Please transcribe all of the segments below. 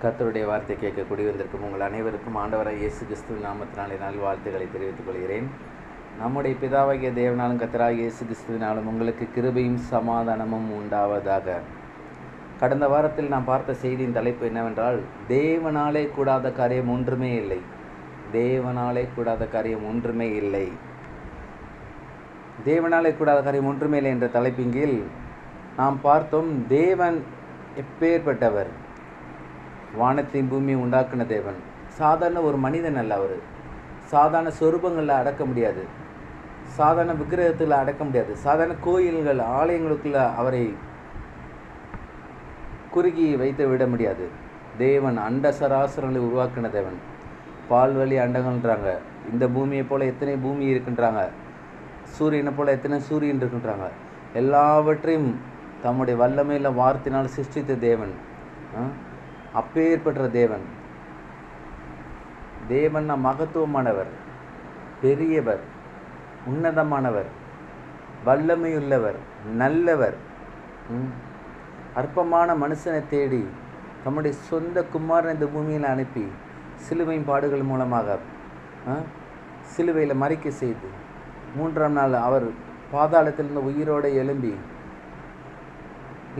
கர்த்தருடைய வார்த்தை கேட்க கூடி வந்திருக்கும் உங்கள் அனைவருக்கும் ஆண்டவராய் இயேசு கிறிஸ்துவின் நாமத்தினாலே வாழ்த்துக்களை தெரிவித்துக் கொள்கிறேன். நம்முடைய பிதாவாகிய தேவனாலும் கர்த்தராகிய இயேசு கிறிஸ்துவினாலும் உங்களுக்கு கிருபையும் சமாதானமும் உண்டாவதாக. கடந்த வாரத்தில் நாம் பார்த்த செய்தியின் தலைப்பு என்னவென்றால், தேவனாலே கூடாத காரியம் ஒன்றுமே இல்லை. தேவனாலே கூடாத காரியம் ஒன்றுமே இல்லை. தேவனாலே கூடாத காரியம் ஒன்றுமே இல்லை என்ற தலைப்பின் கீழ் நாம் பார்த்தோம், தேவன் எப்பேற்பட்டவர். வானத்தையும் பூமியை உண்டாக்குன தேவன். சாதாரண ஒரு மனிதன் அல்ல அவர். சாதாரண சொரூபங்களில் அடக்க முடியாது, சாதாரண விக்கிரகத்தில் அடக்க முடியாது, சாதாரண கோயில்கள் ஆலயங்களுக்குள்ள அவரை குறுகி வைத்து விட முடியாது. தேவன் அண்ட சராசரங்களை உருவாக்கின தேவன். பால்வழி அண்டங்கள்ன்றாங்க. இந்த பூமியை போல் எத்தனை பூமி இருக்குன்றாங்க, சூரியனை போல் எத்தனை சூரியன் இருக்குன்றாங்க. எல்லாவற்றையும் தம்முடைய வல்லமையில் வார்த்தையினால் சிருஷ்டித்த தேவன். அப்பேற்பட்ட தேவன். தேவன் மகத்துவமானவர், பெரியவர், உன்னதமானவர், வல்லமையுள்ளவர், நல்லவர். அற்பமான மனுஷனை தேடி தம்முடைய சொந்த குமாரன் இந்த பூமியில் அனுப்பி சிலுவையின் பாடுகள் மூலமாக சிலுவையில் மறிக்க செய்து 3ஆம் நாள் அவர் பாதாளத்திலிருந்து உயிரோடு எழும்பி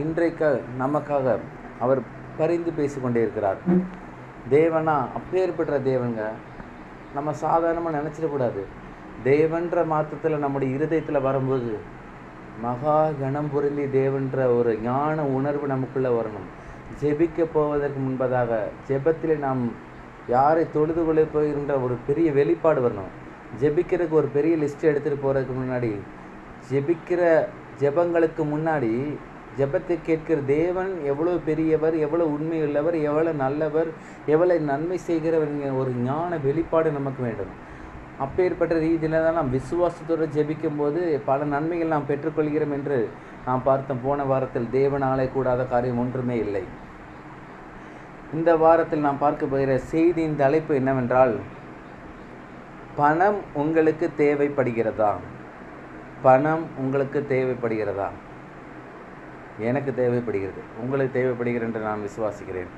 இன்றைக்கு நமக்காக அவர் பரிந்து பேசிக்கொண்டே இருக்கிறார். தேவனா அப்பேற்பட்ட தேவனுங்க. நம்ம சாதாரணமாக நினச்சிடக்கூடாது. தேவன்ற மாற்றத்தில் நம்முடைய இருதயத்தில் வரும்போது மகா கணம் பொருந்தி தேவன்ற ஒரு ஞான உணர்வு நமக்குள்ளே வரணும். ஜெபிக்க போவதற்கு முன்பதாக ஜெபத்தில் நாம் யாரை தொழுது கொள்ள போகின்ற ஒரு பெரிய வெளிப்பாடு வரணும். ஜெபிக்கிறதுக்கு ஒரு பெரிய லிஸ்ட் எடுத்துகிட்டு போகிறதுக்கு முன்னாடி, ஜெபிக்கிற ஜெபங்களுக்கு முன்னாடி ஜெபத்தை கேட்கிற தேவன் எவ்வளோ பெரியவர், எவ்வளோ உண்மையுள்ளவர், எவ்வளோ நல்லவர், எவ்வளோ நன்மை செய்கிறவர் ஒரு ஞான வெளிப்பாடு நமக்கு வேண்டும். அப்பேற்பட்ட ரீதியில் தான் நாம் விசுவாசத்தோடு ஜெபிக்கும் போது பல நன்மைகள் நாம் பெற்றுக்கொள்கிறோம் என்று நாம் பார்த்தோம். போன வாரத்தில் தேவனாலே கூடாத காரியம் ஒன்றுமே இல்லை. இந்த வாரத்தில் நாம் பார்க்க போகிற செய்தியின் தலைப்பு என்னவென்றால், பணம் உங்களுக்கு தேவைப்படுகிறதா? பணம் உங்களுக்கு தேவைப்படுகிறதா? எனக்கு தேவைப்படுகிறது, உங்களுக்கு தேவைப்படுகிறது என்று நான் விசுவாசிக்கிறேன்.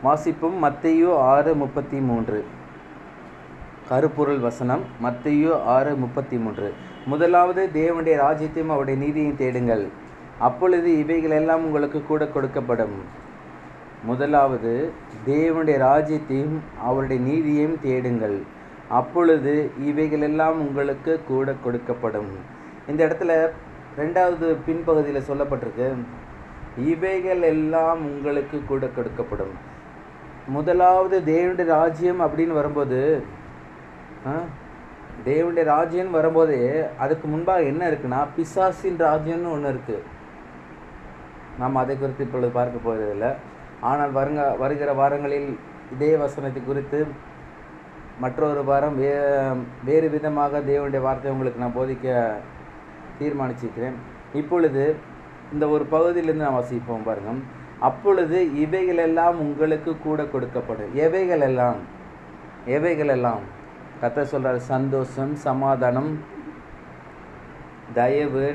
வாசிப்பும் மத்தேயு 6:33. கருப்பொருள் வசனம் மத்தேயு 6:33. முதலாவது தேவனுடைய ராஜ்யத்தையும் அவருடைய நீதியையும் தேடுங்கள், அப்பொழுது இவைகளெல்லாம் உங்களுக்கு கூட கொடுக்கப்படும். முதலாவது தேவனுடைய ராஜ்யத்தையும் அவருடைய நீதியையும் தேடுங்கள், அப்பொழுது இவைகளெல்லாம் உங்களுக்கு கூட கொடுக்கப்படும். இந்த இடத்துல 2வது பின்பகுதியில் சொல்லப்பட்டிருக்கு, இவைகள் எல்லாம் உங்களுக்கு கூட கொடுக்கப்படும். முதலாவது தேவனுடைய ராஜ்யம் அப்படின்னு வரும்போது, தேவனுடைய ராஜ்யம் வரும்போதே அதுக்கு முன்பாக என்ன இருக்குன்னா, பிசாசின் ராஜ்யம்னு ஒன்று இருக்குது. நாம் அதை குறித்து இப்பொழுது பார்க்க போவதில்லை. ஆனால் வருகிற வாரங்களில் இதே வசனத்தை குறித்து மற்றொரு வாரம் வேறு விதமாக தேவனுடைய வார்த்தை உங்களுக்கு நான் போதிக்க தீர்மானிச்சிருக்கிறேன். இப்பொழுது இந்த ஒரு பகுதியிலிருந்து நான் வாசிப்போம் பாருங்க. அப்பொழுது இவைகளெல்லாம் உங்களுக்கு கூட கொடுக்கப்படும். எவைகளெல்லாம்? எவைகளெல்லாம்? கர்த்தர் சொல்றார், சந்தோஷம், சமாதானம், தயவு,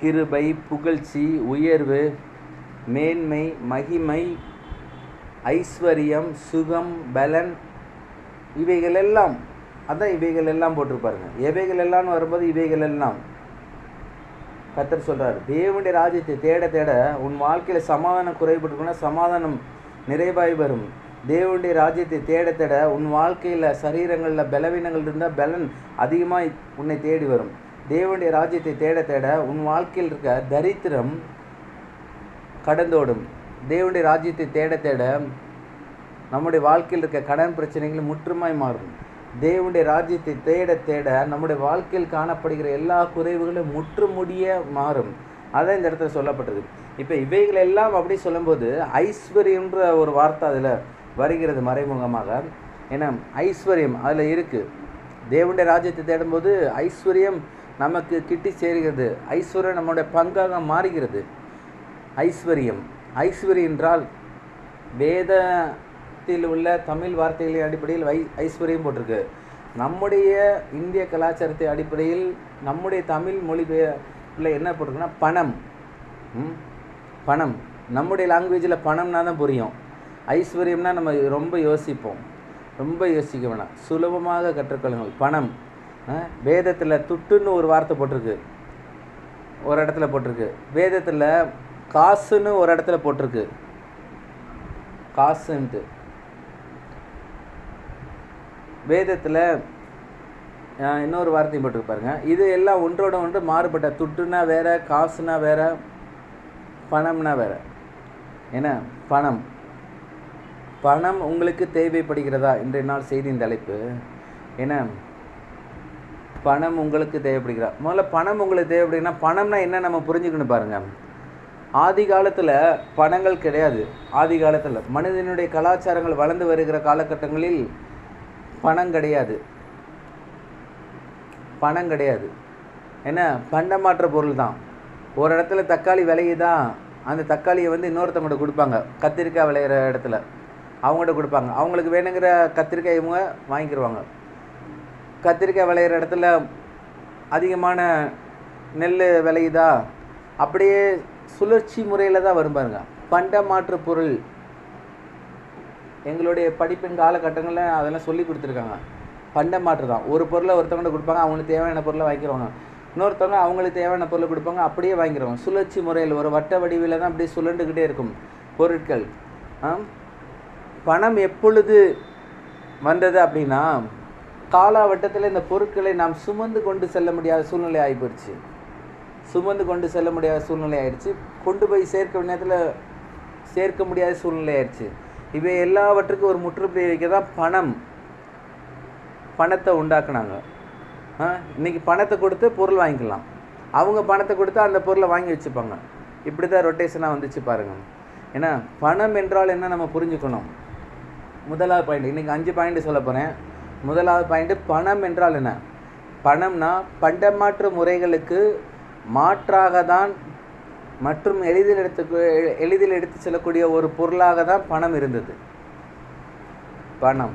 கிருபை, புகழ்ச்சி, உயர்வு, மேன்மை, மகிமை, ஐஸ்வர்யம், சுகம், பலன், இவைகளெல்லாம். அதான் இவைகள் எல்லாம் போட்டிருப்பாருங்க. எவைகள் எல்லாம் வரும்போது இவைகள் எல்லாம் கர்த்தர் சொல்றாரு, தேவனுடைய ராஜ்யத்தை தேட தேட உன் வாழ்க்கையில் சமாதானம் குறைபட்டுக்குன்னா சமாதானம் நிறைவாய் வரும். தேவனுடைய ராஜ்யத்தை தேட தேட உன் வாழ்க்கையில் சரீரங்களில் பலவீனங்கள் இருந்தால் பலன் அதிகமாக உன்னை தேடி வரும். தேவனுடைய ராஜ்யத்தை தேட தேட உன் வாழ்க்கையில் இருக்க தரித்திரம் கடந்தோடும். தேவனுடைய ராஜ்யத்தை தேட தேட நம்முடைய வாழ்க்கையில் இருக்க கடன் பிரச்சனைகள் முற்றுமாய் மாறும். தேவனுடைய ராஜ்யத்தை தேட தேட நம்முடைய வாழ்க்கையில் காணப்படுகிற எல்லா குறைவுகளும் முற்றுமுடிய மாறும். அதான் இந்த இடத்துல சொல்லப்பட்டது. இப்போ இவைகள் எல்லாம் அப்படி சொல்லும்போது ஐஸ்வர்யன்ற ஒரு வார்த்தை அதில் வருகிறது மறைமுகமாக. ஏன்னா ஐஸ்வர்யம் அதில் இருக்குது. தேவனுடைய ராஜ்யத்தை தேடும்போது ஐஸ்வர்யம் நமக்கு கிட்டி சேர்கிறது. ஐஸ்வர்யம் நம்முடைய பங்காக மாறுகிறது. ஐஸ்வர்யம் என்றால் வேத உள்ள தமிழ் வார்த்தைகளின் அடிப்படையில் ஐஸ்வர்யம் போட்டிருக்கு. நம்முடைய இந்திய கலாச்சாரத்தை அடிப்படையில் நம்முடைய தமிழ் மொழிபெயர்ப்பில் என்ன போட்டிருக்குன்னா பணம். பணம் நம்முடைய லாங்குவேஜில் பணம்னா தான் புரியும். ஐஸ்வர்யம்னா நம்ம ரொம்ப யோசிப்போம், ரொம்ப யோசிக்க வேணாம், சுலபமாக கற்றுக்கொள்ளுங்கள். பணம், வேதத்தில் துட்டுன்னு ஒரு வார்த்தை போட்டிருக்கு, ஒரு இடத்துல போட்டிருக்கு. வேதத்தில் காசுன்னு ஒரு இடத்துல போட்டிருக்கு, காசுன்ட்டு. வேதத்தில் இன்னொரு வார்த்தையும் போட்டிருக்கு பாருங்க. இது எல்லாம் ஒன்றோட ஒன்று மாறுபட்ட. துட்டுனா வேற, காசுனா வேற, பணம்னா வேற. ஏன்னா பணம் பணம் உங்களுக்கு தேவைப்படுகிறதா? இன்றைய நாள் செய்தியின் தலைப்பு. ஏன்னா பணம் உங்களுக்கு தேவைப்படுகிறா? முதல்ல பணம் உங்களுக்கு தேவைப்படுதுன்னா பணம்னா என்ன நம்ம புரிஞ்சுக்கணும் பாருங்கள். ஆதி காலத்தில் பணங்கள் கிடையாது. ஆதி காலத்தில் மனிதனுடைய கலாச்சாரங்கள் வளர்ந்து வருகிற காலகட்டங்களில் பணம் கிடையாது, பணம் கிடையாது. ஏன்னா பண்டமாற்ற பொருள் தான். ஒரு இடத்துல தக்காளி விளையுதா, அந்த தக்காளியை வந்து இன்னொருத்தவங்கள்ட்ட கொடுப்பாங்க. கத்திரிக்காய் விளையிற இடத்துல அவங்கள்ட்ட கொடுப்பாங்க. அவங்களுக்கு வேணுங்கிற கத்திரிக்காய் இவங்க வாங்கிக்கிடுவாங்க. கத்திரிக்காய் விளையிற இடத்துல அதிகமான நெல் விளையுதா, அப்படியே சுழற்சி முறையில் தான் வரும் பாருங்க. பண்டமாற்று பொருள் எங்களுடைய படிப்பின் காலகட்டங்களில் அதெல்லாம் சொல்லி கொடுத்துருக்காங்க. பண்டமாற்று தான். ஒரு பொருளை ஒருத்தவங்கள்ட்ட கொடுப்பாங்க, அவங்களுக்கு தேவையான பொருளை வாங்கிக்கிறவங்க. இன்னொருத்தவங்க அவங்களுக்கு தேவையான பொருளை கொடுப்பாங்க, அப்படியே வாங்கிக்கிறவங்க. சுழற்சி முறையில் ஒரு வட்ட வடிவில் தான் அப்படியே சுழண்டுக்கிட்டே இருக்கும் பொருட்கள். பணம் எப்பொழுது வந்தது அப்படின்னா, காலவட்டத்தில் இந்த பொருட்களை நாம் சுமந்து கொண்டு செல்ல முடியாத சூழ்நிலை ஆகிப்போச்சு. சுமந்து கொண்டு செல்ல முடியாத சூழ்நிலை ஆயிடுச்சு. கொண்டு போய் சேர்க்க நேரத்தில் சேர்க்க முடியாத சூழ்நிலை ஆயிடுச்சு. இவை எல்லாவற்றுக்கும் ஒரு முற்றுப்புள்ளி வைக்க தான் பணத்தை உண்டாக்குனாங்க. இன்றைக்கி பணத்தை கொடுத்து பொருள் வாங்கிக்கலாம். அவங்க பணத்தை கொடுத்து அந்த பொருளை வாங்கி வச்சுப்பாங்க. இப்படி தான் ரொட்டேஷனாக வந்துச்சு பாருங்கள். ஏன்னா பணம் என்றால் என்ன நம்ம புரிஞ்சுக்கணும். முதலாவது பாயிண்ட், இன்றைக்கி 5 பாயிண்ட் சொல்ல போகிறேன். முதலாவது பாயிண்ட்டு, பணம் என்றால் என்ன? பணம்னா பண்டமாற்று முறைகளுக்கு மாற்றாக தான் மற்றும் எளிதில் எடுத்து செல்லக்கூடிய ஒரு பொருளாக தான் பணம் இருந்தது. பணம்.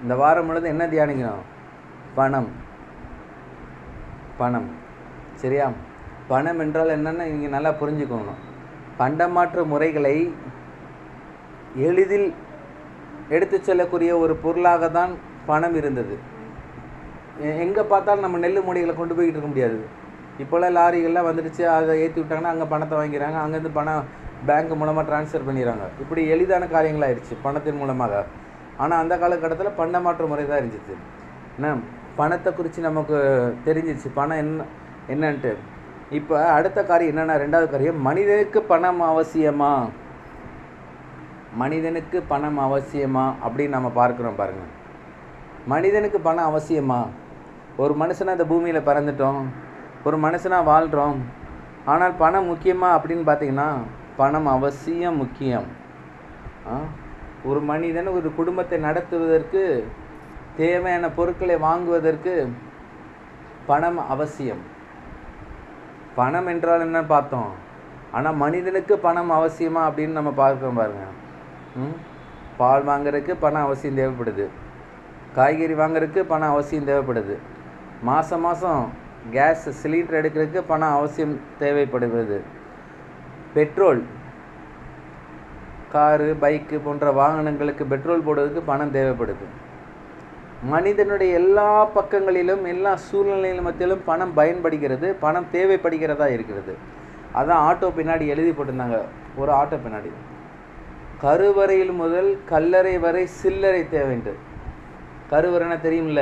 இந்த வாரம் முழுவதும் என்ன தியானிக்கணும்? பணம். பணம். சரியா? பணம் என்றால் என்னென்னு நீங்கள் நல்லா புரிஞ்சுக்கணும். பண்டமாற்று முறைகளை எளிதில் எடுத்து செல்லக்கூடிய ஒரு பொருளாக தான் பணம் இருந்தது. எங்கே பார்த்தாலும் நம்ம நெல் மூடிகளை கொண்டு போய்கிட்டு இருக்க முடியாது. இப்போல்லாம் லாரிகள்லாம் வந்துடுச்சு, அதை ஏற்றி விட்டாங்கன்னா அங்கே பணத்தை வாங்கிக்கிறாங்க, அங்கேருந்து பணம் பேங்க் மூலமாக ட்ரான்ஸ்ஃபர் பண்ணிடுறாங்க. இப்படி எளிதான காரியங்களாகிடுச்சு பணத்தின் மூலமாக. ஆனால் அந்த காலகட்டத்தில் பண்டமாற்று முறை தான் இருந்துச்சு. என்ன பணத்தை குறித்து நமக்கு தெரிஞ்சிச்சு, பணம் என்னன்ட்டு. இப்போ அடுத்த காரியம் என்னென்னா, 2வது காரியம், மனிதனுக்கு பணம் அவசியமா? மனிதனுக்கு பணம் அவசியமா அப்படின்னு நம்ம பார்க்குறோம் பாருங்கள். மனிதனுக்கு பணம் அவசியமா? ஒரு மனுஷனாக இந்த பூமியில் பிறந்துட்டோம், ஒரு மனுஷனாக வாழ்கிறோம். ஆனால் பணம் முக்கியமா அப்படின்னு பார்த்தீங்கன்னா, பணம் அவசியம் முக்கியம். ஒரு மனிதன் ஒரு குடும்பத்தை நடத்துவதற்கு தேவையான பொருட்களை வாங்குவதற்கு பணம் அவசியம். பணம் என்றால் என்ன பார்த்தோம். ஆனால் மனிதனுக்கு பணம் அவசியமா அப்படின்னு நம்ம பார்க்குறோம் பாருங்கள். பால் வாங்குறதுக்கு பணம் அவசியம் தேவைப்படுது, காய்கறி வாங்குறதுக்கு பணம் அவசியம் தேவைப்படுது, மாதம் மாதம் கேஸ் சிலிண்டர் எடுக்கிறதுக்கு பணம் அவசியம் தேவைப்படுவது, பெட்ரோல், காரு, பைக்கு போன்ற வாகனங்களுக்கு பெட்ரோல் போடுவதற்கு பணம் தேவைப்படுது. மனிதனுடைய எல்லா பக்கங்களிலும் எல்லா சூழ்நிலையிலும் மத்தியிலும் பணம் பயன்படுகிறது, பணம் தேவைப்படுகிறதா இருக்கிறது. அதான் ஆட்டோ பின்னாடி எழுதி போட்டிருந்தாங்க, ஒரு ஆட்டோ பின்னாடி, கருவறையில் முதல் கல்லறை வரை சில்லறை தேவைன்ட்டு. கருவறைன்னா தெரியும்ல?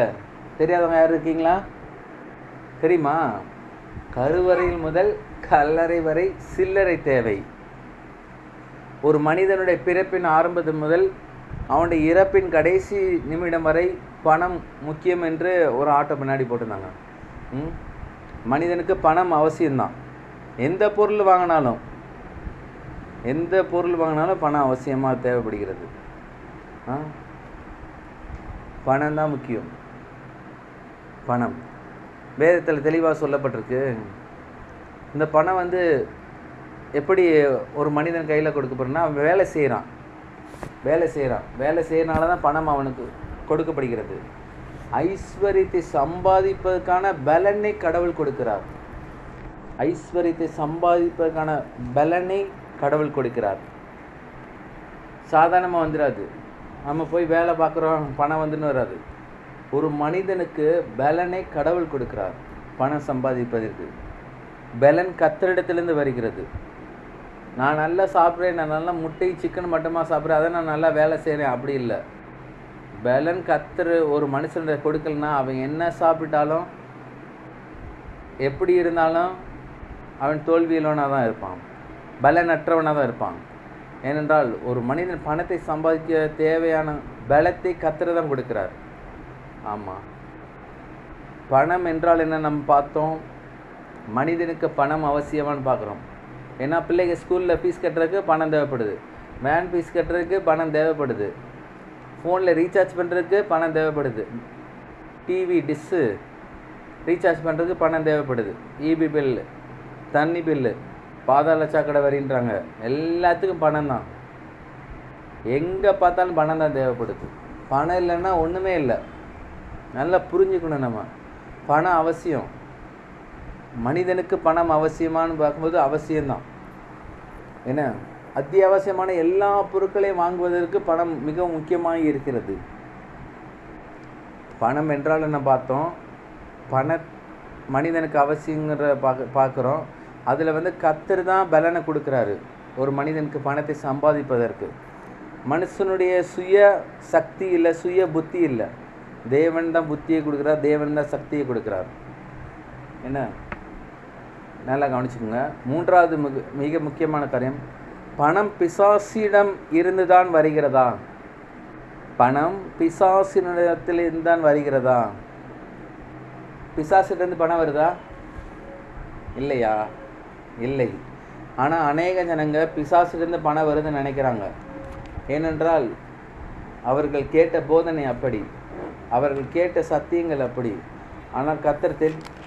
தெரியாதவங்க யார் இருக்கீங்களா? தெரியுமா? கருவறையில் முதல் கல்லறை வரை சில்லறை தேவை. ஒரு மனிதனுடைய பிறப்பின் ஆரம்பத்து முதல் அவனுடைய இறப்பின் கடைசி நிமிடம் வரை பணம் முக்கியம் என்று ஒரு ஆட்டோ பின்னாடி போட்டிருந்தாங்க. மனிதனுக்கு பணம் அவசியம்தான். எந்த பொருள் வாங்கினாலும் பணம் அவசியமாக தேவைப்படுகிறது. பணம் தான் முக்கியம். பணம் வேதத்தில் தெளிவாக சொல்லப்பட்டிருக்கு. இந்த பணம் வந்து எப்படி ஒரு மனிதன் கையில் கொடுக்கப்படுறனா, அவன் வேலை செய்கிறனால தான் பணம் அவனுக்கு கொடுக்கப்படுகிறது. ஐஸ்வர்யத்தை சம்பாதிப்பதற்கான பலனை கடவுள் கொடுக்கிறார். ஐஸ்வர்யத்தை சம்பாதிப்பதற்கான பலனை கடவுள் கொடுக்கிறார். சாதாரணமாக வந்துடாது. நம்ம போய் வேலை பார்க்குறோம், பணம் வந்துன்னு வராது. ஒரு மனிதனுக்கு பலனை கடவுள் கொடுக்கிறார் பணம் சம்பாதிப்பதற்கு. பலன் கர்த்தரிடத்திலிருந்து வருகிறது. நான் நல்லா சாப்பிட்றேன், நான் நல்லா முட்டை சிக்கன் மட்டமாக சாப்பிட்றேன், அதை நான் நல்லா வேலை செய்கிறேன், அப்படி இல்லை. பலன் கர்த்தர் ஒரு மனுஷனை கொடுக்கலனா அவன் என்ன சாப்பிட்டாலும் எப்படி இருந்தாலும் அவன் தோல்வியிலவனாக தான் இருப்பான், பலனற்றவனாக தான் இருப்பான். ஏனென்றால் ஒரு மனிதன் பணத்தை சம்பாதிக்க தேவையான பலத்தை கர்த்தர் தான் கொடுக்கிறார். ஆமாம், பணம் என்றால் என்ன நம்ம பார்த்தோம். மனிதனுக்கு பணம் அவசியமானு பார்க்குறோம். ஏன்னா பிள்ளைங்க ஸ்கூலில் ஃபீஸ் கட்டுறதுக்கு பணம் தேவைப்படுது, வேன் ஃபீஸ் கட்டுறதுக்கு பணம் தேவைப்படுது, ஃபோனில் ரீசார்ஜ் பண்ணுறதுக்கு பணம் தேவைப்படுது, டிவி டிஷ்ஷு ரீசார்ஜ் பண்ணுறதுக்கு பணம் தேவைப்படுது, இபி பில்லு, தண்ணி பில்லு, பாதாள சாக்கடை வரின்றாங்க, எல்லாத்துக்கும் பணம் தான். எங்கே பார்த்தாலும் பணம் தான் தேவைப்படுது. பணம் இல்லைன்னா ஒன்றுமே இல்லை. நல்லா புரிஞ்சுக்கணும். நம்ம பணம் அவசியம். மனிதனுக்கு பணம் அவசியமானு பார்க்கும்போது அவசியம்தான். ஏன்னா அத்தியாவசியமான எல்லா பொருட்களையும் வாங்குவதற்கு பணம் மிகவும் முக்கியமாக இருக்கிறது. பணம் என்றால் என்ன பார்த்தோம். மனிதனுக்கு அவசியங்கிற பார்க்குறோம். அதில் கர்த்தர் தான் பலனை கொடுக்குறாரு ஒரு மனிதனுக்கு பணத்தை சம்பாதிப்பதற்கு. மனுஷனுடைய சுய சக்தி இல்லை, சுய புத்தி இல்லை. தேவன் தான் புத்தியை கொடுக்குறார், தேவன் தான் சக்தியை கொடுக்குறார். என்ன நல்லா கவனிச்சுக்கோங்க. மூன்றாவது மிக முக்கியமான காரியம், பணம் பிசாசிடம் இருந்து தான் வருகிறதா? பணம் பிசாசினிடத்திலிருந்து தான் வருகிறதா? பிசாசிலிருந்து பணம் வருதா? இல்லையா? இல்லை. ஆனால் அநேக ஜனங்க பிசாசிலிருந்து பணம் வருதுன்னு நினைக்கிறாங்க. ஏனென்றால் அவர்கள் கேட்ட போதனை அப்படி, அவர்கள் கேட்ட சத்தியங்கள் அப்படி. ஆனால் கர்த்தர்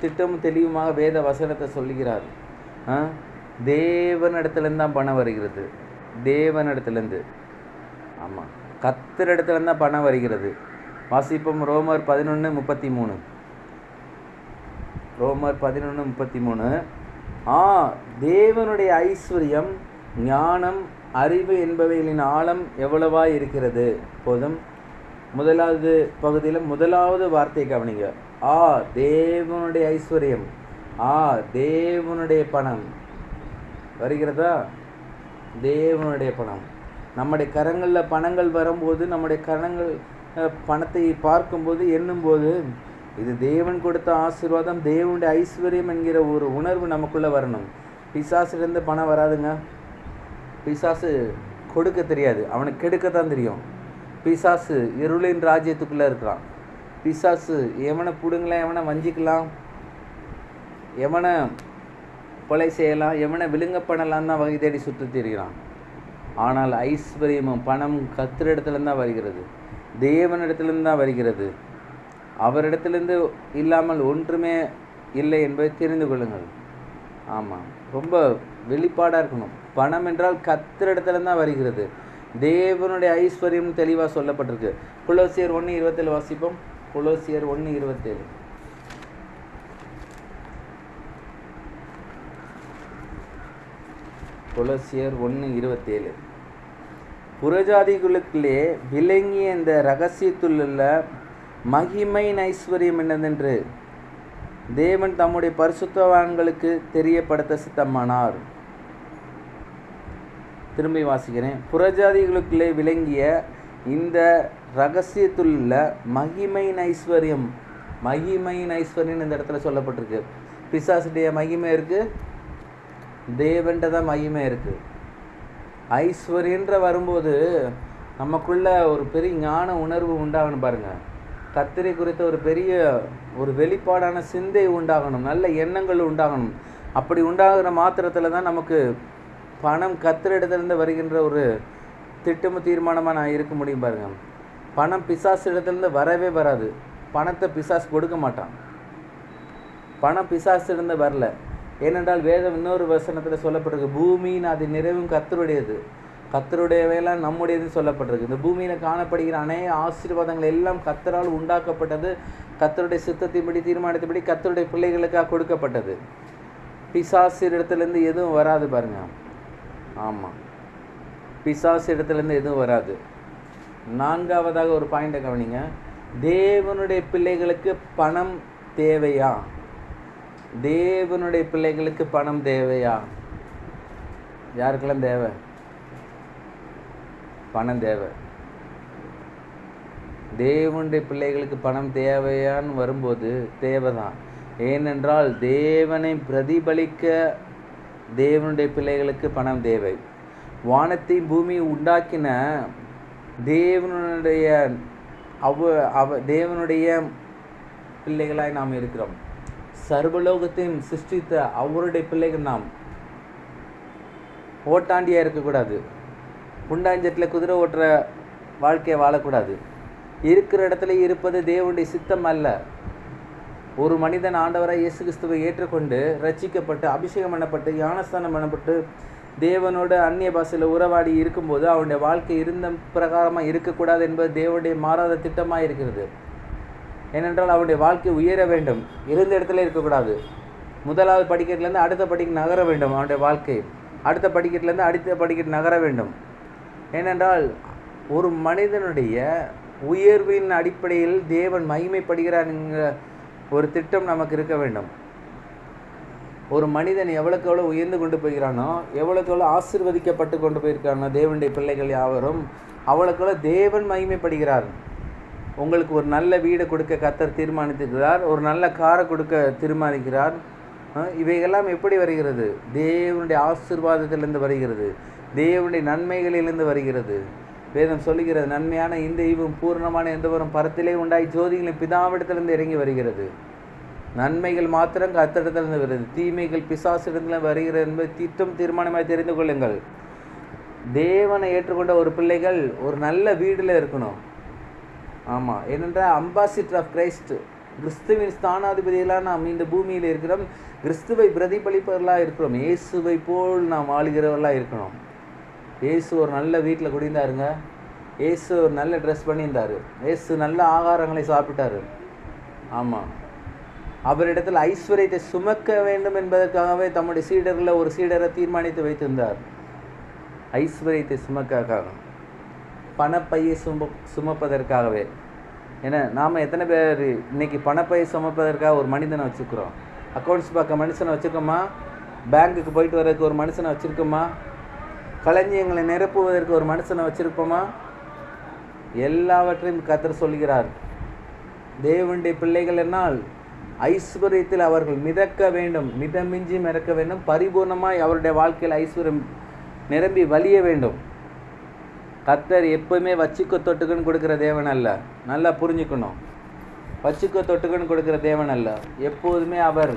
திட்டமும் தெளிவுமாக வேத வசனத்தை சொல்லுகிறார். தேவனிடத்துலேருந்து தான் பணம் வருகிறது, தேவனிடத்துலேருந்து. ஆமாம், கர்த்தரிடத்துலேருந்து தான் பணம் வருகிறது. வாசிப்போம் ரோமர் 11:33. ரோமர் 11:33. தேவனுடைய ஐஸ்வர்யம் ஞானம் அறிவு என்பவைகளின் ஆழம் எவ்வளவா இருக்கிறது. போதும். முதலாவது பகுதியில் முதலாவது வார்த்தை கவனிங்க. தேவனுடைய ஐஸ்வர்யம், தேவனுடைய பணம் வருகிறதா? தேவனுடைய பணம். நம்முடைய கரங்களில் பணங்கள் வரும்போது, நம்முடைய கரங்கள் பணத்தை பார்க்கும்போது, எண்ணும்போது, இது தேவன் கொடுத்த ஆசீர்வாதம், தேவனுடைய ஐஸ்வர்யம் என்கிற ஒரு உணர்வு நமக்குள்ளே வரணும். பிசாசிலிருந்து பணம் வராதுங்க. பிசாசு கொடுக்க தெரியாது, அவனுக்கு கெடுக்கத்தான் தெரியும். பிசாசு இருளின் ராஜ்யத்துக்குள்ளே இருக்கிறான். பிசாசு எவனை பிடுங்கலாம், எவனை வஞ்சிக்கலாம், எவனை கொலை செய்யலாம், எவனை விழுங்க பண்ணலாம் தான் வகை தேடி சுற்றி திரிகிறான். ஆனால் ஐஸ்வர்யமும் பணம் கர்த்தரிடத்துலேருந்து தான் வருகிறது, தேவனிடத்துலேருந்து தான் வருகிறது. அவரிடத்துலேருந்து இல்லாமல் ஒன்றுமே இல்லை என்பதை தெரிந்து கொள்ளுங்கள். ஆமாம், ரொம்ப வெளிப்பாடாக இருக்கணும். பணம் என்றால் கர்த்தரிடத்துலேருந்து தான் வருகிறது. தேவனுடைய ஐஸ்வர்யம் தெளிவாக சொல்லப்பட்டிருக்கு. கொலோசியர் 1:27 வாசிப்போம். கொலோசியர் 1:27. கொலோசியர் 1:27. புறஜாதிகளுக்குள்ளே விளங்கிய இந்த இரகசியத்துள்ள மகிமையின் ஐஸ்வர்யம் என்னதென்று தேவன் தம்முடைய பரிசுத்தவான்களுக்கு தெரியப்படுத்த சித்தமானார். திரும்பி வாசிக்கிறேன். புறஜாதிகளுக்குள்ளே விளங்கிய இந்த இரகசியத்துள்ள மகிமையின் ஐஸ்வர்யம். மகிமையின் ஐஸ்வர்யம் இந்த இடத்துல சொல்லப்பட்டிருக்கு. பிசாசுடைய மகிமை இருக்குது, தேவன்கிட்ட தான் மகிமை இருக்குது. ஐஸ்வர்யன்ற வரும்போது நமக்குள்ள ஒரு பெரிய ஞான உணர்வு உண்டாகணும். பாருங்கள், கர்த்தரை குறித்த ஒரு பெரிய ஒரு வெளிப்பாடான சிந்தை உண்டாகணும், நல்ல எண்ணங்கள் உண்டாகணும். அப்படி உண்டாகிற மாத்திரத்தில் தான் நமக்கு பணம் கர்த்தரிடத்திலிருந்து வருகின்ற ஒரு திட்டமும் தீர்மானமாக நான் இருக்க முடியும். பாருங்கள், பணம் பிசாசு இடத்துலேருந்து வரவே வராது. பணத்தை பிசாசு கொடுக்க மாட்டான். பணம் பிசாசிலிருந்து வரல. ஏனென்றால் வேதம் இன்னொரு வசனத்தில் சொல்லப்பட்டிருக்கு, பூமியின் அது நிறைவும் கர்த்தருடையது, கர்த்தருடையவையெல்லாம் நம்முடையதுன்னு சொல்லப்பட்டிருக்கு. இந்த பூமியில் காணப்படுகிற அநேக ஆசீர்வாதங்கள் எல்லாம் கர்த்தரால் உண்டாக்கப்பட்டது, கர்த்தருடைய சித்தத்தின்படி தீர்மானத்தின்படி கர்த்தருடைய பிள்ளைகளுக்காக கொடுக்கப்பட்டது. பிசாசு இடத்துலேருந்து எதுவும் வராது. பாருங்க. ஆமாம், பிசாசு இடத்துலேருந்து எதுவும் வராது. 4வதாக ஒரு பாயிண்ட்டை கவனிங்க. தேவனுடைய பிள்ளைகளுக்கு பணம் தேவையா? தேவனுடைய பிள்ளைகளுக்கு பணம் தேவையா? யாருக்கெல்லாம் தேவை? பணம் தேவை. தேவனுடைய பிள்ளைகளுக்கு பணம் தேவையான்னு வரும்போது தேவைதான். ஏனென்றால் தேவனை பிரதிபலிக்க தேவனுடைய பிள்ளைகளுக்கு பணம் தேவை. வானத்தை பூமியை உண்டாக்கின தேவனுடைய தேவனுடைய பிள்ளைகளாய் நாம் இருக்கிறோம். சர்வலோகத்தையும் சிருஷ்டித்த அவருடைய பிள்ளைகள் நாம். ஓட்டாண்டியாக இருக்கக்கூடாது. குண்டாஞ்சட்டில் குதிரை ஓட்டுற வாழ்க்கையை வாழக்கூடாது. இருக்கிற இடத்துல இருப்பது தேவனுடைய சித்தம் அல்ல. ஒரு மனிதன் ஆண்டவராய் இயேசு கிறிஸ்துவை ஏற்றுக்கொண்டு ரட்சிக்கப்பட்டு அபிஷேகம் பண்ணப்பட்டு ஞானஸ்தானம் பண்ணப்பட்டு தேவனோட அந்நிய பாஷையில் உறவாடி இருக்கும்போது அவனுடைய வாழ்க்கை இருந்த பிரகாரமாக இருக்கக்கூடாது என்பது தேவனுடைய மாறாத திட்டமாக இருக்கிறது. ஏனென்றால் அவனுடைய வாழ்க்கை உயர வேண்டும். இருந்த இடத்துல இருக்கக்கூடாது. முதலாவது படிக்கட்டிலேருந்து அடுத்த படிக்கட்டு நகர வேண்டும். அவனுடைய வாழ்க்கை அடுத்த படிக்கட்டிலேருந்து அடுத்த படிக்கட்டு நகர வேண்டும். ஏனென்றால் ஒரு மனிதனுடைய உயர்வின் அடிப்படையில் தேவன் மகிமைப்படுகிறார் என்கிற ஒரு திட்டம் நமக்கு இருக்க வேண்டும். ஒரு மனிதன் எவ்வளோக்கு எவ்வளோ உயர்ந்து கொண்டு போகிறானோ, எவ்வளோக்கு எவ்வளோ ஆசீர்வதிக்கப்பட்டு கொண்டு போயிருக்கானோ தேவனுடைய பிள்ளைகள் யாவரும், அவ்வளோக்கு எவ்வளோ தேவன் மகிமைப்படுகிறார். உங்களுக்கு ஒரு நல்ல வீடை கொடுக்க கர்த்தர் தீர்மானித்திருக்கிறார். ஒரு நல்ல காரை கொடுக்க தீர்மானிக்கிறார். இவையெல்லாம் எப்படி வருகிறது? தேவனுடைய ஆசீர்வாதத்திலிருந்து வருகிறது. தேவனுடைய நன்மைகளிலிருந்து வருகிறது. வேதம் சொல்லுகிறது, நன்மையான இந்த ஈவும் பூர்ணமான எந்த வரும் பரத்திலே உண்டாய் ஜோதிகளின் பிதாவிடத்திலிருந்து இறங்கி வருகிறது. நன்மைகள் மாத்திரம் கர்த்தரிடத்திலிருந்து வருகிறது. தீமைகள் பிசாசிடத்தில் வருகிறது என்பதை திட்டம் தீர்மானமாய் தெரிந்து கொள்ளுங்கள். தேவனை ஏற்றுக்கொண்ட ஒரு பிள்ளைகள் ஒரு நல்ல வீட்டில் இருக்கணும். ஆமாம், ஏனென்றால் அம்பாசிடர் ஆஃப் கிரைஸ்ட், கிறிஸ்துவின் ஸ்தானாதிபதிகளாக நாம் இந்த பூமியில் இருக்கிறோம். கிறிஸ்துவை பிரதிபலிப்பவர்களாக இருக்கிறோம். இயேசுவை போல் நாம் ஆளுகிறவர்களாக இருக்கணும். இயேசு ஒரு நல்ல வீட்டில் குடிந்தாருங்க. இயேசு ஒரு நல்ல ட்ரெஸ் பண்ணியிருந்தார். இயேசு நல்ல ஆகாரங்களை சாப்பிட்டார். ஆமாம், அவரிடத்தில் ஐஸ்வர்யத்தை சுமக்க வேண்டும் என்பதற்காகவே தம்முடைய சீடர்களில் ஒரு சீடரை தீர்மானித்து வைத்திருந்தார். ஐஸ்வர்யத்தை சுமக்காக, பணப்பையை சுமப்பதற்காகவே. ஏன்னா நாம் எத்தனை பேர் இன்றைக்கி பணப்பையை சுமப்பதற்காக ஒரு மனிதனை வச்சுருக்குறோம்? அக்கௌண்ட்ஸ் பார்க்க மனுஷனை வச்சுருக்கோமா? பேங்க்குக்கு போயிட்டு வர்றதுக்கு ஒரு மனுஷனை வச்சுருக்கோமா? களஞ்சியங்களை நிரப்புவதற்கு ஒரு மனுஷனை வச்சுருப்போமா? எல்லாவற்றையும் கர்த்தர் சொல்கிறார். தேவனுடைய பிள்ளைகள் என்னால் ஐஸ்வர்யத்தில் அவர்கள் மிதக்க வேண்டும், மிதமிஞ்சி மிதக்க வேண்டும். பரிபூர்ணமாய் அவருடைய வாழ்க்கையில் ஐஸ்வர்யம் நிரம்பி வலிய வேண்டும். கர்த்தர் எப்பவுமே வச்சுக்க தொட்டுக்குன்னு கொடுக்குற தேவன் அல்ல. நல்லா புரிஞ்சுக்கணும். வச்சுக்க தொட்டுக்குன்னு கொடுக்குற தேவன் அல்ல. எப்போதுமே அவர்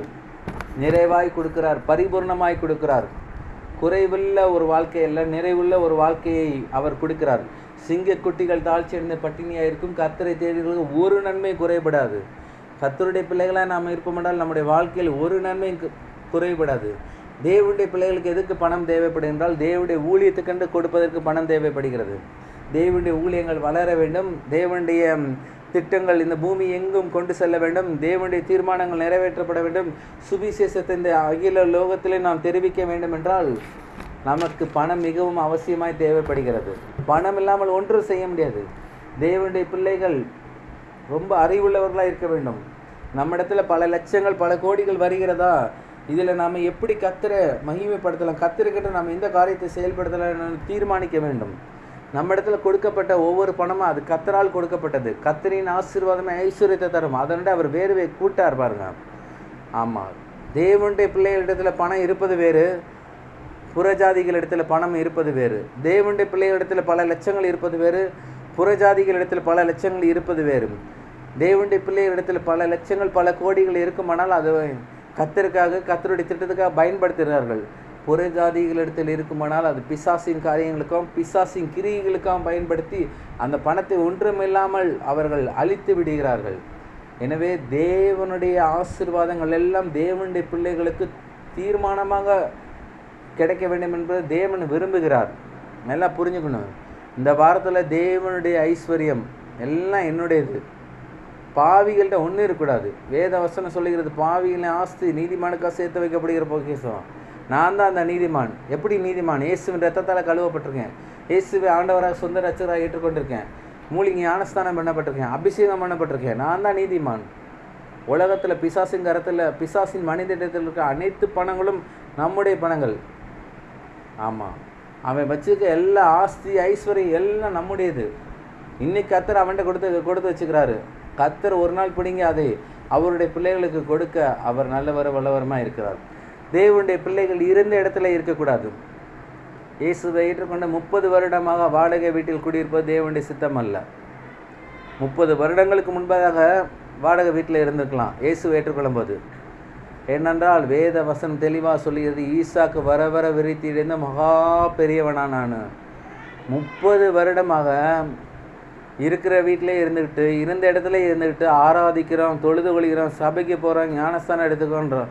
நிறைவாய் கொடுக்கிறார், பரிபூர்ணமாய் கொடுக்கிறார். குறைவுள்ள ஒரு வாழ்க்கை அல்ல, நிறைவுள்ள ஒரு வாழ்க்கையை அவர் கொடுக்கிறார். சிங்க குட்டிகள் தாழ்ச்சி அடைந்த பட்டினியாக இருக்கும். கர்த்தரை தேடிகளுக்கு ஒரு நன்மை குறைபடாது. கர்த்தருடைய பிள்ளைகளாக நாம் இருப்போமென்றால் நம்முடைய வாழ்க்கையில் ஒரு நன்மை குறைபடாது. தேவனுடைய பிள்ளைகளுக்கு எதுக்கு பணம் தேவைப்படும் என்றால், தேவனுடைய ஊழியத்துக்கென்று கொடுப்பதற்கு பணம் தேவைப்படுகிறது. தேவனுடைய ஊழியங்கள் வளர வேண்டும். தேவனுடைய திட்டங்கள் இந்த பூமி எங்கும் கொண்டு செல்ல வேண்டும். தேவனுடைய தீர்மானங்கள் நிறைவேற்றப்பட வேண்டும். சுவிசேஷத்தை இந்த அகில லோகத்திலே நாம் தெரிவிக்க வேண்டும் என்றால் நமக்கு பணம் மிகவும் அவசியமாய் தேவைப்படுகிறது. பணம் இல்லாமல் ஒன்றும் செய்ய முடியாது. தேவனுடைய பிள்ளைகள் ரொம்ப அறிவுள்ளவர்களாக இருக்க வேண்டும். நம்ம இடத்துல பல லட்சங்கள் பல கோடிகள் வருகிறதா, இதில் நாம் எப்படி கர்த்தரை மகிமைப்படுத்தலாம், கர்த்தருக்கிட்ட நாம் எந்த காரியத்தை செயல்படுத்தலாம் தீர்மானிக்க வேண்டும். நம்ம இடத்துல கொடுக்கப்பட்ட ஒவ்வொரு பணமும் அது கர்த்தரால் கொடுக்கப்பட்டது. கர்த்தரின் ஆசீர்வாதமே ஐஸ்வர்யத்தை தரும். அதனுடைய அவர் வேறுவே கூட்டார் பாருங்க. ஆமாம், தேவனுடைய பிள்ளைகளிடத்தில் பணம் இருப்பது வேறு, புறஜாதிகள் இடத்துல பணம் இருப்பது வேறு. தேவனுடைய பிள்ளைகளிடத்தில் பல லட்சங்கள் இருப்பது வேறு, புறஜாதிகள் இடத்துல பல லட்சங்கள் இருப்பது வேறு. தேவனுடைய பிள்ளைகளிடத்தில் பல லட்சங்கள் பல கோடிகள் இருக்குமானால் அது கர்த்தருக்காக கர்த்தருடைய திட்டத்துக்காக பயன்படுத்துகிறார்கள். புறஜாதிகளிடத்தில் இருக்குமானால் அது பிசாசின் காரியங்களுக்கும் பிசாசின் கிரியைகளுக்கும் பயன்படுத்தி அந்த பணத்தை ஒன்றுமில்லாமல் அவர்கள் அழித்து விடுகிறார்கள். எனவே தேவனுடைய ஆசீர்வாதங்கள் எல்லாம் தேவனுடைய பிள்ளைகளுக்கு தீர்மானமாக கிடைக்க வேண்டும் என்பது தேவன் விரும்புகிறார். நல்லா புரிஞ்சுக்கணும். இந்த வாரத்தில் தேவனுடைய ஐஸ்வர்யம் எல்லாம் என்னுடையது. பாவிகள்கிட்ட ஒன்றும் இருக்கக்கூடாது. வேத வசனம் சொல்லுகிறது, பாவிகளை ஆஸ்தி நீதிமானுக்காக சேர்த்து வைக்கப்படுகிற பொக்கிஷம். நான் தான் அந்த நீதிமான். எப்படி நீதிமான்? இயேசுவின் ரத்தத்தால் கழுவப்பட்டிருக்கேன். இயேசுவை ஆண்டவராக சொந்த ரட்சகராக ஏற்றுக்கொண்டிருக்கேன், மூலிகை ஞானஸ்தானம் பண்ணப்பட்டிருக்கேன், அபிஷேகம் பண்ணப்பட்டிருக்கேன், நான் தான் நீதிமான். உலகத்தில் பிசாசின் கரத்தில், பிசாசின் மனிதத்தில் இருக்க அனைத்து பணங்களும் நம்முடைய பணங்கள். ஆமாம், அவன் வச்சுக்க எல்லா ஆஸ்தி ஐஸ்வர்யம் எல்லாம் நம்முடையது. இன்னைக்கு கத்தர் அவன்கிட்ட கொடுத்து வச்சுக்கிறாரு. கத்தர் ஒரு நாள் பிடிங்க அதை அவருடைய பிள்ளைகளுக்கு கொடுக்க அவர் நல்லவர் வல்லவரமாக இருக்கிறார். தேவனுடைய பிள்ளைகள் இருந்த இடத்துல இருக்கக்கூடாது. இயேசுவை ஏற்றுக்கொண்ட 30 வருடமாக வாடகை வீட்டில் குடியிருப்பது தேவனுடைய சித்தம் அல்ல. 30 வருடங்களுக்கு முன்பதாக வாடகை வீட்டில் இருந்திருக்கலாம் இயேசுவை ஏற்றுக்கொள்ளும் போது. ஏனென்றால் வேத வசனம் தெளிவாக சொல்லுகிறது, ஈசாக்கு வர வர விரித்திருந்த மகா பெரியவனா நான். 30 வருடமாக இருக்கிற வீட்டிலே இருந்துக்கிட்டு, இருந்த இடத்துல இருந்துக்கிட்டு ஆராதிக்கிறோம், தொழுது கொள்கிறோம், சபைக்கு போகிறோம், ஞானஸ்தானம் எடுத்துக்கோன்றோம்.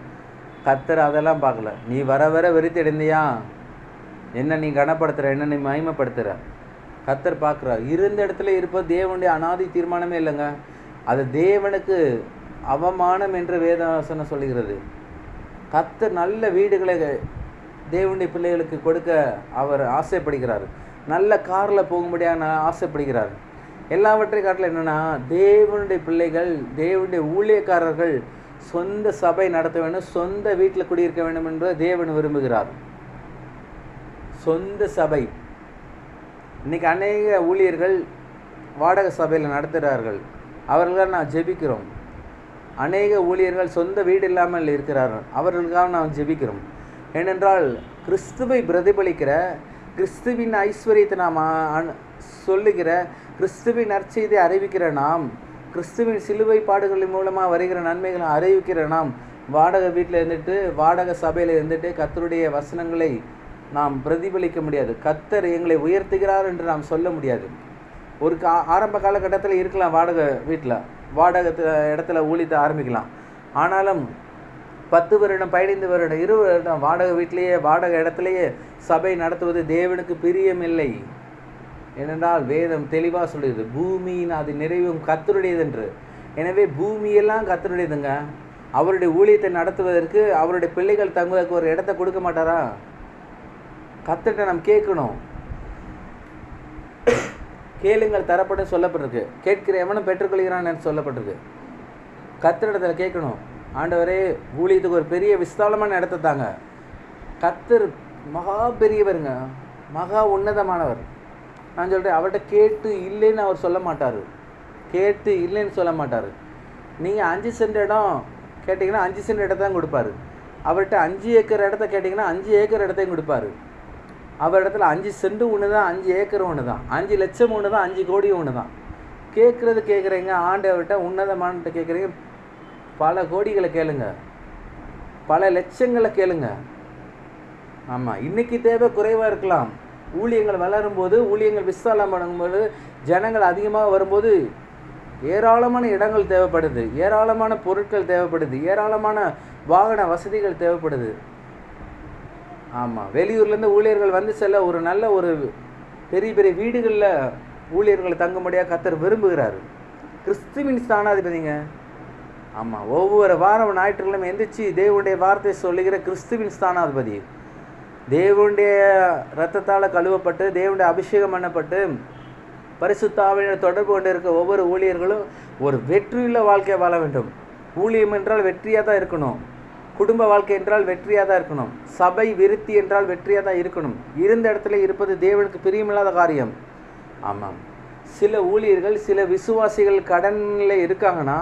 கத்தர் அதெல்லாம் பார்க்கல. நீ வர வர விரித்து அடைந்தியா, என்ன நீ கனப்படுத்துகிற, என்ன நீ மகிமைப்படுத்துகிற, கத்தர் பார்க்குறார். இருந்த இடத்துல இருப்பது தேவனுடைய அனாதி தீர்மானமே இல்லைங்க. அது தேவனுக்கு அவமானம் என்று வேதவசனம் சொல்லுகிறது. கத்தர் நல்ல வீடுகளை தேவனுடைய பிள்ளைகளுக்கு கொடுக்க அவர் ஆசைப்படுகிறார். நல்ல காரில் போகும்படியான ஆசைப்படுகிறார். எல்லாவற்றையும் காட்டில் என்னென்னா, தேவனுடைய பிள்ளைகள், தேவனுடைய ஊழியக்காரர்கள் சொந்த சபை நடத்த வேண்டும், சொந்த வீட்டில் குடியிருக்க வேண்டும் என்று தேவன் விரும்புகிறார். சொந்த சபை. இன்றைக்கி அநேக ஊழியர்கள் வாடகை சபையில் நடத்துகிறார்கள். அவர்களால் நான் ஜெபிக்கிறோம். அநேக ஊழியர்கள் சொந்த வீடு இல்லாமல் இருக்கிறார்கள். அவர்களுக்காக நாம் ஜெபிக்கிறோம். ஏனென்றால் கிறிஸ்துவை பிரதிபலிக்கிற, கிறிஸ்துவின் ஐஸ்வர்யத்தை நாம் சொல்லுகிற, கிறிஸ்துவின் நற்செய்தியை அறிவிக்கிற நாம், கிறிஸ்துவின் சிலுவை பாடுகளின் மூலமாக வருகிற நன்மைகளை அறிவிக்கிற நாம் வாடகை வீட்டில் இருந்துட்டு, வாடகை சபையில் இருந்துட்டு கர்த்தருடைய வசனங்களை நாம் பிரதிபலிக்க முடியாது. கர்த்தர் எங்களை உயர்த்துகிறார் என்று நாம் சொல்ல முடியாது. ஒரு ஆரம்ப காலகட்டத்தில் இருக்கலாம், வாடகை வீட்டில் வாடகை இடத்துல ஊழியத்தை ஆரம்பிக்கலாம். ஆனாலும் 10 வருடம் 15 வருடம் 20 வருடம் வாடகை வீட்டிலேயே, வாடகை இடத்துலையே சபை நடத்துவது தேவனுக்கு பிரியமில்லை. ஏனென்றால் வேதம் தெளிவாக சொல்லுது, பூமியின் அது நிறைவும் கர்த்தருடையது என்று. எனவே பூமியெல்லாம் கர்த்தருடையதுங்க. அவருடைய ஊழியத்தை நடத்துவதற்கு அவருடைய பிள்ளைகள் தங்குவதற்கு ஒரு இடத்த கொடுக்க மாட்டாரா? கர்த்தர்கிட்ட நாம் கேட்கணும். கேளுங்கள் தரப்படும் சொல்லப்பட்டிருக்கு, கேட்கிற எவனும் பெற்றுக்கொள்கிறான் என்று சொல்லப்பட்டிருக்கு. கர்த்தரிடத்தில் கேட்கணும், ஆண்டவரே ஊழியத்துக்கு ஒரு பெரிய விஸ்தாலமான இடத்த தாங்க. கர்த்தர் மகா பெரியவருங்க, மகா உன்னதமானவர். நான் சொல்கிறேன், அவர்கிட்ட கேட்டு இல்லைன்னு அவர் சொல்ல மாட்டார். கேட்டு இல்லைன்னு சொல்ல மாட்டார். நீங்கள் 5 சென்ட் இடம் கேட்டிங்கன்னா 5 சென்ட் இடத்தான் கொடுப்பாரு. அவர்கிட்ட 5 ஏக்கர் இடத்த கேட்டிங்கன்னா 5 ஏக்கர் இடத்தையும் கொடுப்பாரு. அவர் இடத்துல 5 சென்ட் ஒன்று தான், 5 ஏக்கர் ஒன்று தான், 5 லட்சம் ஒன்று தான், 5 கோடி ஒன்று தான். கேட்குறீங்க ஆண்டவர்கிட்ட, உன்னதமானட்ட கேட்குறீங்க, பல கோடிகளை கேளுங்க, பல லட்சங்களை கேளுங்க. ஆமாம், இன்றைக்கி தேவை குறைவாக இருக்கலாம். ஊழியங்கள் வளரும்போது, ஊழியங்கள் விஸ்தாலம் பண்ணும்போது, ஜனங்கள் அதிகமாக வரும்போது ஏராளமான இடங்கள் தேவைப்படுது, ஏராளமான பொருட்கள் தேவைப்படுது, ஏராளமான வாகன வசதிகள் தேவைப்படுது. ஆமாம், வெளியூர்லேருந்து ஊழியர்கள் வந்து செல்ல ஒரு நல்ல ஒரு பெரிய பெரிய வீடுகளில் ஊழியர்கள் தங்கும்படியாக கர்த்தர் விரும்புகிறார். கிறிஸ்துவின் ஸ்தானாதிபதிங்க. ஆமாம், ஒவ்வொரு வாரம் ஞாயிற்றுக்கிழமை எந்திரிச்சு தேவனுடைய வார்த்தை சொல்லுகிற கிறிஸ்துவின் ஸ்தானாதிபதி, தேவனுடைய இரத்தத்தால் கழுவப்பட்டு, தேவனுடைய அபிஷேகம் பண்ணப்பட்டு, பரிசுத்த ஆவியினர் தொடர்பு கொண்டு இருக்க ஒவ்வொரு ஊழியர்களும் ஒரு வெற்றியுள்ள வாழ்க்கையை வாழ வேண்டும். ஊழியம் என்றால் வெற்றியாக தான் இருக்கணும். குடும்ப வாழ்க்கை என்றால் வெற்றியாக தான் இருக்கணும். சபை விருத்தி என்றால் வெற்றியாக தான் இருக்கணும். இருந்த இடத்துல இருப்பது தேவனுக்கு பிரியமில்லாத காரியம். ஆமாம், சில ஊழியர்கள், சில விசுவாசிகள் கடனில் இருக்காங்கன்னா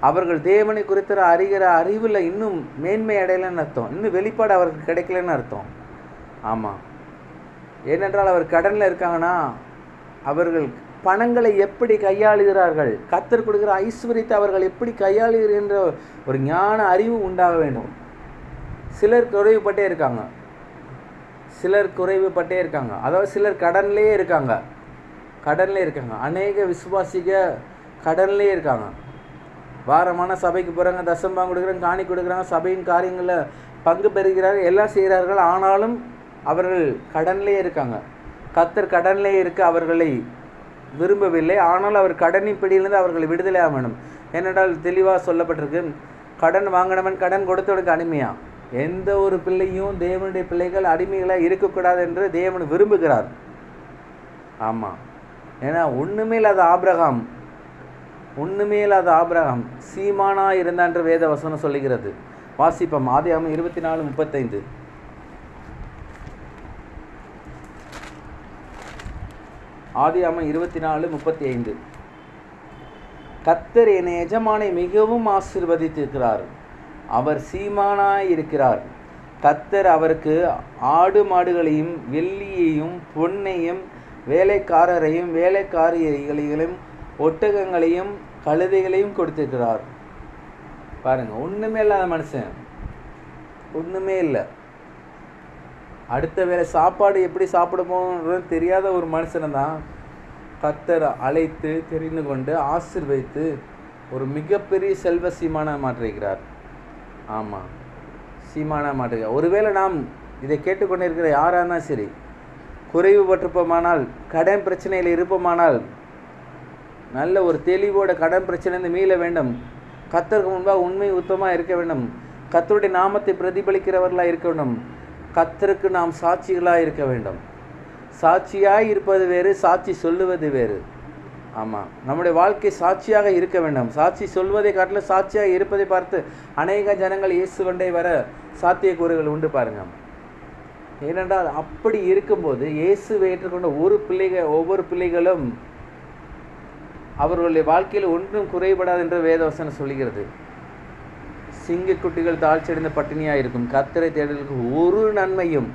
அவர்கள் தேவனை குறித்த அறிகிற அறிவில் இன்னும் மேன்மை அடையலைன்னு அர்த்தம், இன்னும் வெளிப்பாடு அவருக்கு கிடைக்கலன்னு அர்த்தம். ஆமாம், ஏனென்றால் அவர் கடனில் இருக்காங்கன்னா அவர்கள் பணங்களை எப்படி கையாளுகிறார்கள், கர்த்தர் கொடுக்குற ஐஸ்வர்யத்தை அவர்கள் எப்படி கையாளுகின்ற ஒரு ஞான அறிவு உண்டாக வேண்டும். சிலர் குறைவுபட்டே இருக்காங்க, அதாவது சிலர் கடன்லேயே இருக்காங்க. அநேக விசுவாசிக கடன்லேயே இருக்காங்க. வாரமான சபைக்கு போகிறாங்க, தசம்பாகம் கொடுக்குறாங்க, காணி கொடுக்குறாங்க, சபையின் காரியங்களில் பங்கு பெறுகிறார்கள், எல்லாம் செய்கிறார்கள். ஆனாலும் அவர்கள் கடன்லேயே இருக்காங்க. கர்த்தர் கடன்லேயே இருக்க அவர்களை விரும்பவில்லை. ஆனால் அவர் கடனின் பிடியிலிருந்து அவர்கள் விடுதலை ஆக வேண்டும். ஏனென்றால் தெளிவாக சொல்லப்பட்டிருக்கு, கடன் வாங்கினவன் கடன் கொடுத்தவனுக்கு அடிமையா. எந்த ஒரு பிள்ளையும், தேவனுடைய பிள்ளைகள் அடிமைகளாக இருக்கக்கூடாது என்று தேவன் விரும்புகிறார். ஆமாம், ஏன்னா ஒன்றுமே இல்லாத ஆபிரகாம் சீமானாக இருந்தான் என்று வேத வசனம் சொல்லுகிறது. வாசிப்போம். ஆதியாகமம் 24:35. ஆதியாகமம் 24:35. கர்த்தர் என் எஜமானை மிகவும் ஆசீர்வதித்திருக்கிறார், அவர் சீமானாய் இருக்கிறார். கர்த்தர் அவருக்கு ஆடு மாடுகளையும் வெள்ளியையும் பொன்னையும் வேலைக்காரரையும் வேலைக்காரிகளையும் ஒட்டகங்களையும் கழுதைகளையும் கொடுத்திருக்கிறார். பாருங்க, ஒன்றுமே இல்லாத மனுஷன், ஒன்றுமே இல்லை. அடுத்த வேளை சாப்பாடு எப்படி சாப்பிடுமோன்றது தெரியாத ஒரு மனுஷனை தான் கர்த்தர் அழைத்து தெரிந்து கொண்டு ஆசீர்வதித்து ஒரு மிகப்பெரிய செல்வ சீமானா மாற்றிருக்கிறார். ஆமாம், சீமானா மாற்றுகிறார். ஒருவேளை நாம் இதை கேட்டுக்கொண்டு இருக்கிற யாராக இருந்தால் சரி, குறைவுபட்டிருப்போமானால், கடன் பிரச்சனையில் இருப்போமானால், நல்ல ஒரு தெளிவோட கடன் பிரச்சனையிலிருந்து மீள வேண்டும், கர்த்தருக்கு முன்பாக உண்மை உத்தமாக இருக்க வேண்டும், கர்த்தருடைய நாமத்தை பிரதிபலிக்கிறவர்களாக இருக்க வேண்டும், கர்த்தருக்கு நாம் சாட்சிகளாக இருக்க வேண்டும். சாட்சியாய் இருப்பது வேறு, சாட்சி சொல்லுவது வேறு. ஆமாம், நம்முடைய வாழ்க்கை சாட்சியாக இருக்க வேண்டும். சாட்சி சொல்வதை காட்டிலும் சாட்சியாக இருப்பதை பார்த்து அநேக ஜனங்கள் இயேசு கொண்டே வர சாத்தியக்கூறுகள் உண்டு பாருங்க. ஏனென்றால் அப்படி இருக்கும்போது இயேசுவை ஏற்றுக்கொண்ட ஒவ்வொரு பிள்ளைகளும் அவர்களுடைய வாழ்க்கையில் ஒன்றும் குறைபடாது என்று வேதவசனம் சொல்கிறது. சிங்கக்குட்டிகள் தாழ்ச்சியடைந்த பட்டினியாக இருக்கும். கர்த்தரை தேடலுக்கு ஒரு நன்மையும்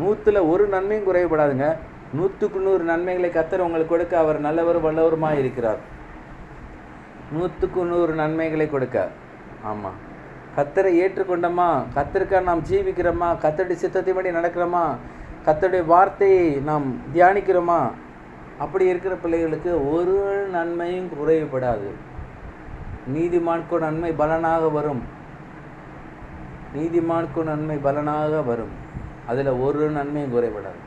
100ல் நன்மையும் குறைபடாதுங்க. 100க்கு 100 நன்மைகளை கர்த்தர் உங்களுக்கு கொடுக்க அவர் நல்லவர் வல்லவருமாக இருக்கிறார். 100க்கு 100 நன்மைகளை கொடுக்க. ஆமாம், கர்த்தரை ஏற்றுக்கொண்டோமா, கர்த்தருக்காக நாம் ஜீவிக்கிறோமா, கர்த்தருடைய சித்தத்தின்படி நடக்கிறோமா, கர்த்தருடைய வார்த்தையை நாம் தியானிக்கிறோமா, அப்படி இருக்கிற பிள்ளைகளுக்கு ஒரு நன்மையும் குறைவுபடாது. நீதிமான்கோ நன்மை பலனாக வரும், நீதிமான்கோ நன்மை பலனாக வரும். அதில் ஒரு நன்மையும் குறைபடாது.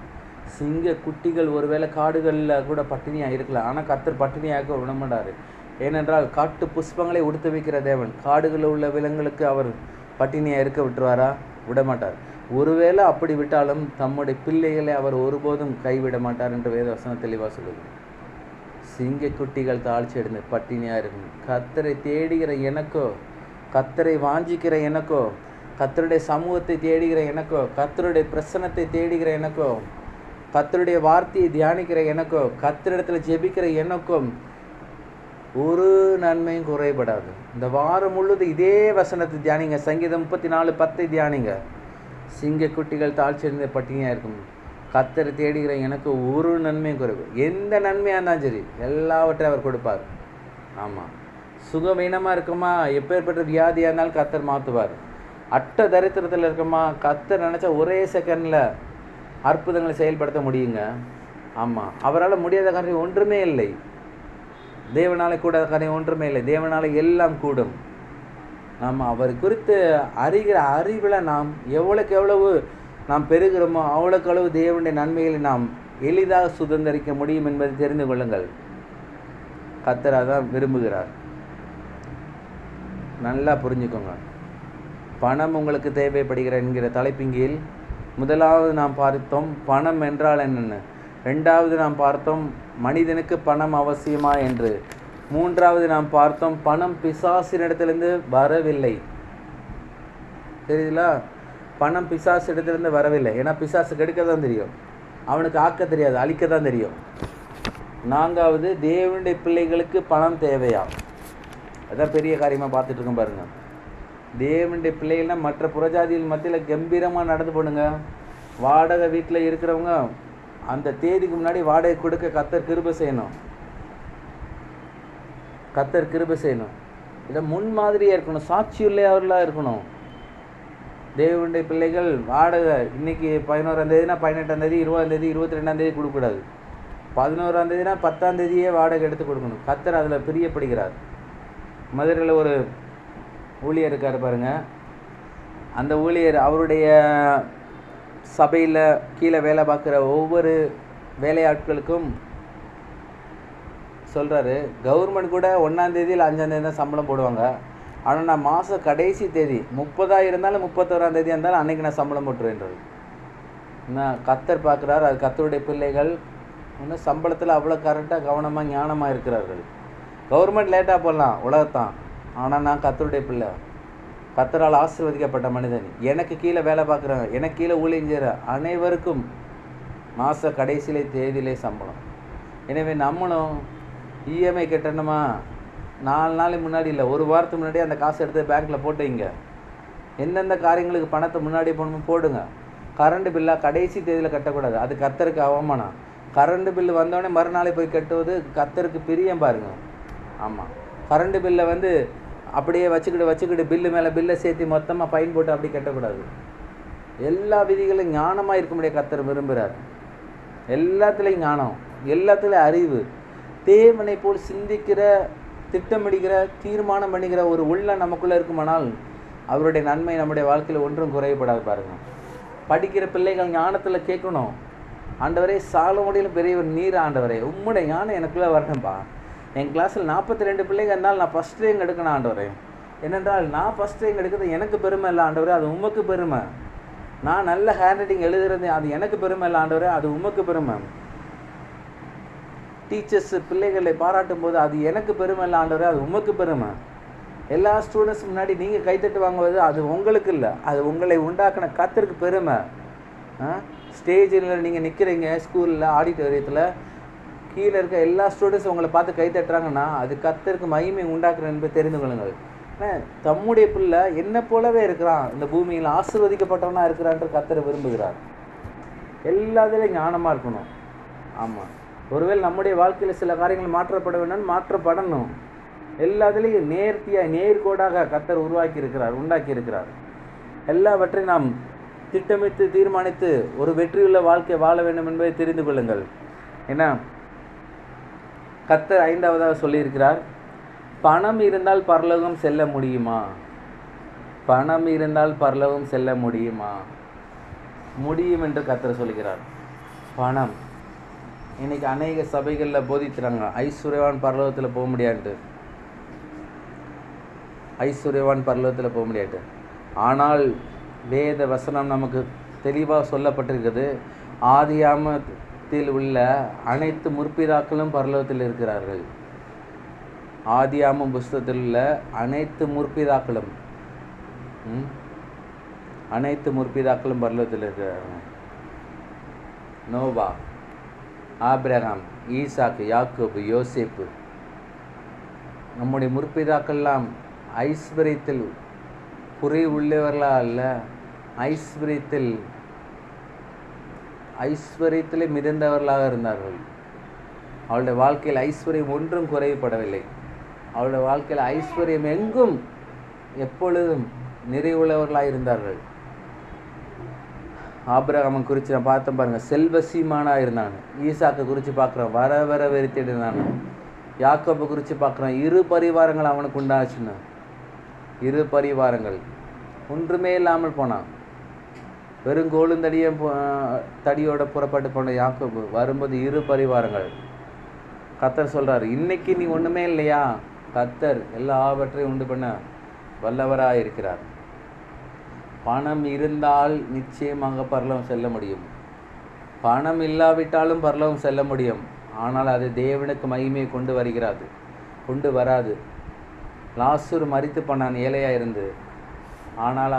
சிங்க குட்டிகள் ஒருவேளை காடுகளில் கூட பட்டினியாக இருக்கலாம், ஆனால் கர்த்தர் பட்டினியாக விடமாட்டார். ஏனென்றால் காட்டு புஷ்பங்களை உடுத்து வைக்கிற தேவன் காடுகளில் உள்ள விலங்குகளுக்கு அவர் பட்டினியாக இருக்க விட்டுருவாரா? விடமாட்டார். ஒருவேளை அப்படி விட்டாலும் தம்முடைய பிள்ளைகளை அவர் ஒருபோதும் கைவிட மாட்டார் என்று வேதவசனம் தெளிவாக சொல்லுது. சிங்க குட்டிகள் தாழ்ச்சி அடைந்து பட்டினியாக இருக்கும். கர்த்தரை தேடுகிற எனக்கோ, கர்த்தரை வாஞ்சிக்கிற எனக்கோ, கர்த்தருடைய சமூகத்தை தேடுகிற எனக்கோ, கர்த்தருடைய பிரசன்னத்தை தேடுகிற எனக்கோ, கர்த்தருடைய வார்த்தையை தியானிக்கிற எனக்கோ, கர்த்தரிடத்தில் ஜெபிக்கிற எனக்கும் ஒரு நன்மையும் குறைபடாது. இந்த வாரம் முழுவதும் இதே வசனத்தை தியானிங்க. சங்கீதம் 34:10 தியானிங்க. சிங்க குட்டிகள் தாழ்ச்சி அடைந்த பட்டினியாக இருக்கும். கர்த்தரை தேடுகிற எனக்கு ஒரு நன்மையும் குறைவு. எந்த நன்மையாக இருந்தாலும் சரி எல்லாவற்றையும் அவர் கொடுப்பார். ஆமாம், சுகவீனமாக இருக்குமா, எப்பேற்பட்ட வியாதியாக இருந்தாலும் கர்த்தர் மாற்றுவார். அட்ட தரித்திரத்தில் இருக்குமா, கர்த்தர் நினச்சா ஒரே செகண்டில் அற்புதங்களை செயல்படுத்த முடியுங்க. ஆமாம், அவரால் முடியாத காரியம் ஒன்றுமே இல்லை. தேவனால் கூடாத காரியம் ஒன்றுமே இல்லை. தேவனால் எல்லாம் கூடும். நாம் அவர் குறித்து அறிகிற அறிவில் நாம் எவ்வளவு நாம் பெறுகிறோமோ அவ்வளோக்கு அளவு தேவனுடைய நன்மைகளை நாம் எளிதாக சுதந்திரிக்க முடியும் என்பதை தெரிந்து கொள்ளுங்கள். கர்த்தர் அதான் விரும்புகிறார். நல்லா புரிஞ்சுக்கோங்க. பணம் உங்களுக்கு தேவைப்படுகிற என்கிற தலைப்பின் கீழ் முதலாவது நாம் பார்த்தோம் பணம் என்றால் என்னென்னு, 2வது நாம் பார்த்தோம் மனிதனுக்கு பணம் அவசியமா என்று, 3வது நாம் பார்த்தோம் பணம் பிசாசினிடத்திலிருந்து வரவில்லை. தெரியுதுங்களா? பணம் பிசாசிடத்திலிருந்து வரவில்லை. ஏன்னா பிசாசு கெடுக்க தான் தெரியும், அவனுக்கு ஆக்க தெரியாது, அழிக்க தான் தெரியும். 4வது தேவனுடைய பிள்ளைகளுக்கு பணம் தேவையா? அதான் பெரிய காரியமாக பார்த்துட்டு இருக்கோம் பாருங்கள். தேவனுடைய பிள்ளைகள்னால் மற்ற புறஜாதிகள் மத்தியில் கம்பீரமாக நடந்து போடுங்க. வாடகை வீட்டில் இருக்கிறவங்க அந்த தேதிக்கு முன்னாடி வாடகை கொடுக்க கர்த்தர் கிருபை செய்யணும். கர்த்தர் கிருபை செய்யணும். இதை முன்மாதிரியாக இருக்கணும், சாட்சியுள்ளவர்களாக இருக்கணும். தேவனுடைய பிள்ளைகள் வாடகை இன்னைக்கு 11ஆம் தேதினா 18ஆம் தேதி, 20ஆம் தேதி, 22ஆம் தேதி கொடுக்கக்கூடாது. 11ஆம் தேதினா 10ஆம் தேதியே வாடகை எடுத்து கொடுக்கணும். கர்த்தர் அதில் பிரியப்படுகிறார். மதுரையில் ஒரு ஊழியர் இருக்கார் பாருங்க. அந்த ஊழியர் அவருடைய சபையில் கீழே வேலை பார்க்குற ஒவ்வொரு வேலையாட்களுக்கும் சொல்கிறாரு, கவர்மெண்ட் கூட 1ஆம் தேதி இல்லை 5ஆம் தேதி தான் சம்பளம் போடுவாங்க. ஆனால் நான் மாதம் கடைசி தேதி 30 இருந்தாலும் 31ஆம் தேதி இருந்தாலும் அன்றைக்கி நான் சம்பளம் போட்டுருவேன்றது. நான் கர்த்தர் பார்க்குறாரு. அது கர்த்தருடைய பிள்ளைகள் இன்னும் சம்பளத்தில் அவ்வளோ கரெக்டாக கவனமாக ஞானமாக இருக்கிறார்கள். கவர்மெண்ட் லேட்டாக போடலாம் உலகத்தான், ஆனால் நான் கர்த்தருடைய பிள்ளை, கர்த்தரால் ஆசீர்வதிக்கப்பட்ட மனிதன். எனக்கு கீழே வேலை பார்க்குறாங்க, எனக்கு கீழே ஊழியம் செய்கிற அனைவருக்கும் மாத கடைசியிலே தேதியிலே சம்பளம். எனவே நம்மளும் இஎம்ஐ கட்டணுமா, 4 நாளைக்கு முன்னாடி இல்லை, 1 வாரத்துக்கு முன்னாடி அந்த காசை எடுத்து பேங்க்கில் போட்டு வைங்க. எந்தெந்த காரியங்களுக்கு பணத்தை முன்னாடி போடணும் போடுங்க. கரண்ட் பில்லாக கடைசி தேதியில் கட்டக்கூடாது, அது கர்த்தருக்கு அவமானம். கரண்ட் பில்லு வந்தோடனே மறுநாளே போய் கட்டுவது கர்த்தருக்கு பிரியம் பாருங்க. ஆமாம், கரண்ட் பில்லை வந்து அப்படியே வச்சுக்கிட்டு பில்லு மேலே பில்லை சேர்த்து மொத்தமாக ஃபைன் போட்டு அப்படி கட்டக்கூடாது. எல்லா விதிகளும் ஞானமாக இருக்க முடியாது கர்த்தர் விரும்புகிறார். எல்லாத்துலேயும் ஞானம், எல்லாத்துலேயும் அறிவு, தேவனை போல் சிந்திக்கிற, திட்டமிடுகிற, தீர்மானம் பண்ணிக்கிற ஒரு உள்ள நமக்குள்ளே இருக்குமானால் அவருடைய நன்மை நம்முடைய வாழ்க்கையில் ஒன்றும் குறையப்படாது பாருங்கள். படிக்கிற பிள்ளைகள் ஞானத்தில் கேட்கணும், ஆண்டவரே சாலமோனிலும் பெரியவர் நீர் ஆண்டவரே, உம்முடைய ஞானம் எனக்குள்ளே வரணும்ப்பா. என் கிளாஸில் 42 பிள்ளைங்க இருந்தாலும் நான் ஃபஸ்ட் ரேங்க் எடுக்கணும் ஆண்டவரே. ஏனென்றால் நான் ஃபஸ்ட் ரேங்க் எடுக்கிறது எனக்கு பெருமை இல்லை ஆண்டவரே, அது உமக்கு பெருமை. நான் நல்ல ஹேண்ட் ரைட்டிங் எழுதுறது அது எனக்கு பெருமை இல்லை ஆண்டவரே, அது உமக்கு பெருமை. டீச்சர்ஸ் பிள்ளைகளை பாராட்டும் போது அது எனக்கு பெருமை இல்லை ஆண்டவரே, அது உமக்கு பெருமை. எல்லா ஸ்டூடெண்ட்ஸ் முன்னாடி நீங்கள் கைத்தட்டு வாங்குவது அது உங்களுக்கு இல்லை, அது உங்களை உண்டாக்கின கர்த்தருக்கு பெருமை. ஸ்டேஜில் நீங்கள் நிற்கிறீங்க, ஸ்கூலில் ஆடிட்டோரியத்தில் கீழே இருக்க எல்லா ஸ்டூடெண்ட்ஸும் உங்களை பார்த்து கைத்தட்டுறாங்கன்னா அது கர்த்தருக்கு மகிமை உண்டாக்குறேன் என்பதை தெரிந்து கொள்ளுங்கள். தம்முடைய பிள்ளை என்ன போலவே இருக்கிறான், இந்த பூமியில் ஆசீர்வதிக்கப்பட்டவனா இருக்கிறான்ற கர்த்தரை விரும்புகிறார். எல்லாத்துலேயும் ஞானமாக இருக்கணும். ஆமாம், ஒருவேளை நம்முடைய வாழ்க்கையில் சில காரியங்கள் மாற்றப்பட வேண்டும், மாற்றப்படணும். எல்லாத்துலேயும் நேர்த்தியாக நேர்கோடாக கர்த்தர் உண்டாக்கி இருக்கிறார். எல்லாவற்றையும் நாம் திட்டமிட்டு தீர்மானித்து ஒரு வெற்றியுள்ள வாழ்க்கை வாழ வேண்டும் என்பதை தெரிந்து கொள்ளுங்கள். ஏன்னா கர்த்தர் 5ஆவதாக சொல்லியிருக்கிறார், பணம் இருந்தால் பரலோகம் செல்ல முடியுமா? பணம் இருந்தால் பரலோகம் செல்ல முடியுமா? முடியும் என்று கர்த்தர் சொல்கிறார். பணம் இன்றைக்கி அநேக சபைகளில் போதிக்கிறாங்க, ஐஸ்வர்யவான் பரலோகத்தில் போக முடியாதுன்ட்டு. ஐஸ்வர்யவான் பரலோகத்தில் போக முடியாது. ஆனால் வேத வசனம் நமக்கு தெளிவாக சொல்லப்பட்டிருக்கிறது, ஆதியாமத்தில் உள்ள அனைத்து முற்பிதாக்களும் பரலோகத்தில் இருக்கிறார்கள். ஆதியாமம் புஸ்தகத்தில் உள்ள அனைத்து முற்பிதாக்களும் பரலோகத்தில் இருக்கிறார்கள். நோவா, ஆபிரகாம், ஈசாக்கு, யாக்கோபு, யோசேப்பு, நம்முடைய முற்பிதாக்கள்லாம் ஐஸ்வர்யத்தில் குறை உள்ளவர்களா அல்ல, ஐஸ்வர்யத்திலே மிதந்தவர்களாக இருந்தார்கள். அவளுடைய வாழ்க்கையில் ஐஸ்வர்யம் ஒன்றும் குறைபடவில்லை. அவளுடைய வாழ்க்கையில் ஐஸ்வர்யம் எங்கும் எப்பொழுதும் நிறைவுள்ளவர்களாக இருந்தார்கள். ஆபிரகாமன் குறித்து நான் பார்த்தேன் பாருங்கள், செல்வ சீமானாக இருந்தான். ஈசாக்கை குறித்து பார்க்குறோம், வர வர வெறுத்திட்டு இருந்தான். யாக்கோபை குறித்து பார்க்குறோம், 2 பரிவாரங்கள் அவனுக்கு உண்டாச்சுன்னு. 2 பரிவாரங்கள், ஒன்றுமே இல்லாமல் போனான். வெறும் தடியோட புறப்பட்டு போன யாக்கோபு வரும்போது 2 பரிவாரங்கள். கர்த்தர் சொல்கிறார், இன்னைக்கு நீ ஒன்றுமே இல்லையா, கர்த்தர் எல்லாவற்றையும் உண்டு பண்ண வல்லவராக இருக்கிறார். பணம் இருந்தால் நிச்சயமாக பரலோகம் செல்ல முடியும். பணம் இல்லாவிட்டாலும் பரலோகம் செல்ல முடியும். ஆனால் அது தேவனுக்கு மகிமையை கொண்டு வராது. லாசரு மரித்து போனான் ஏழையாக இருந்து, ஆனால்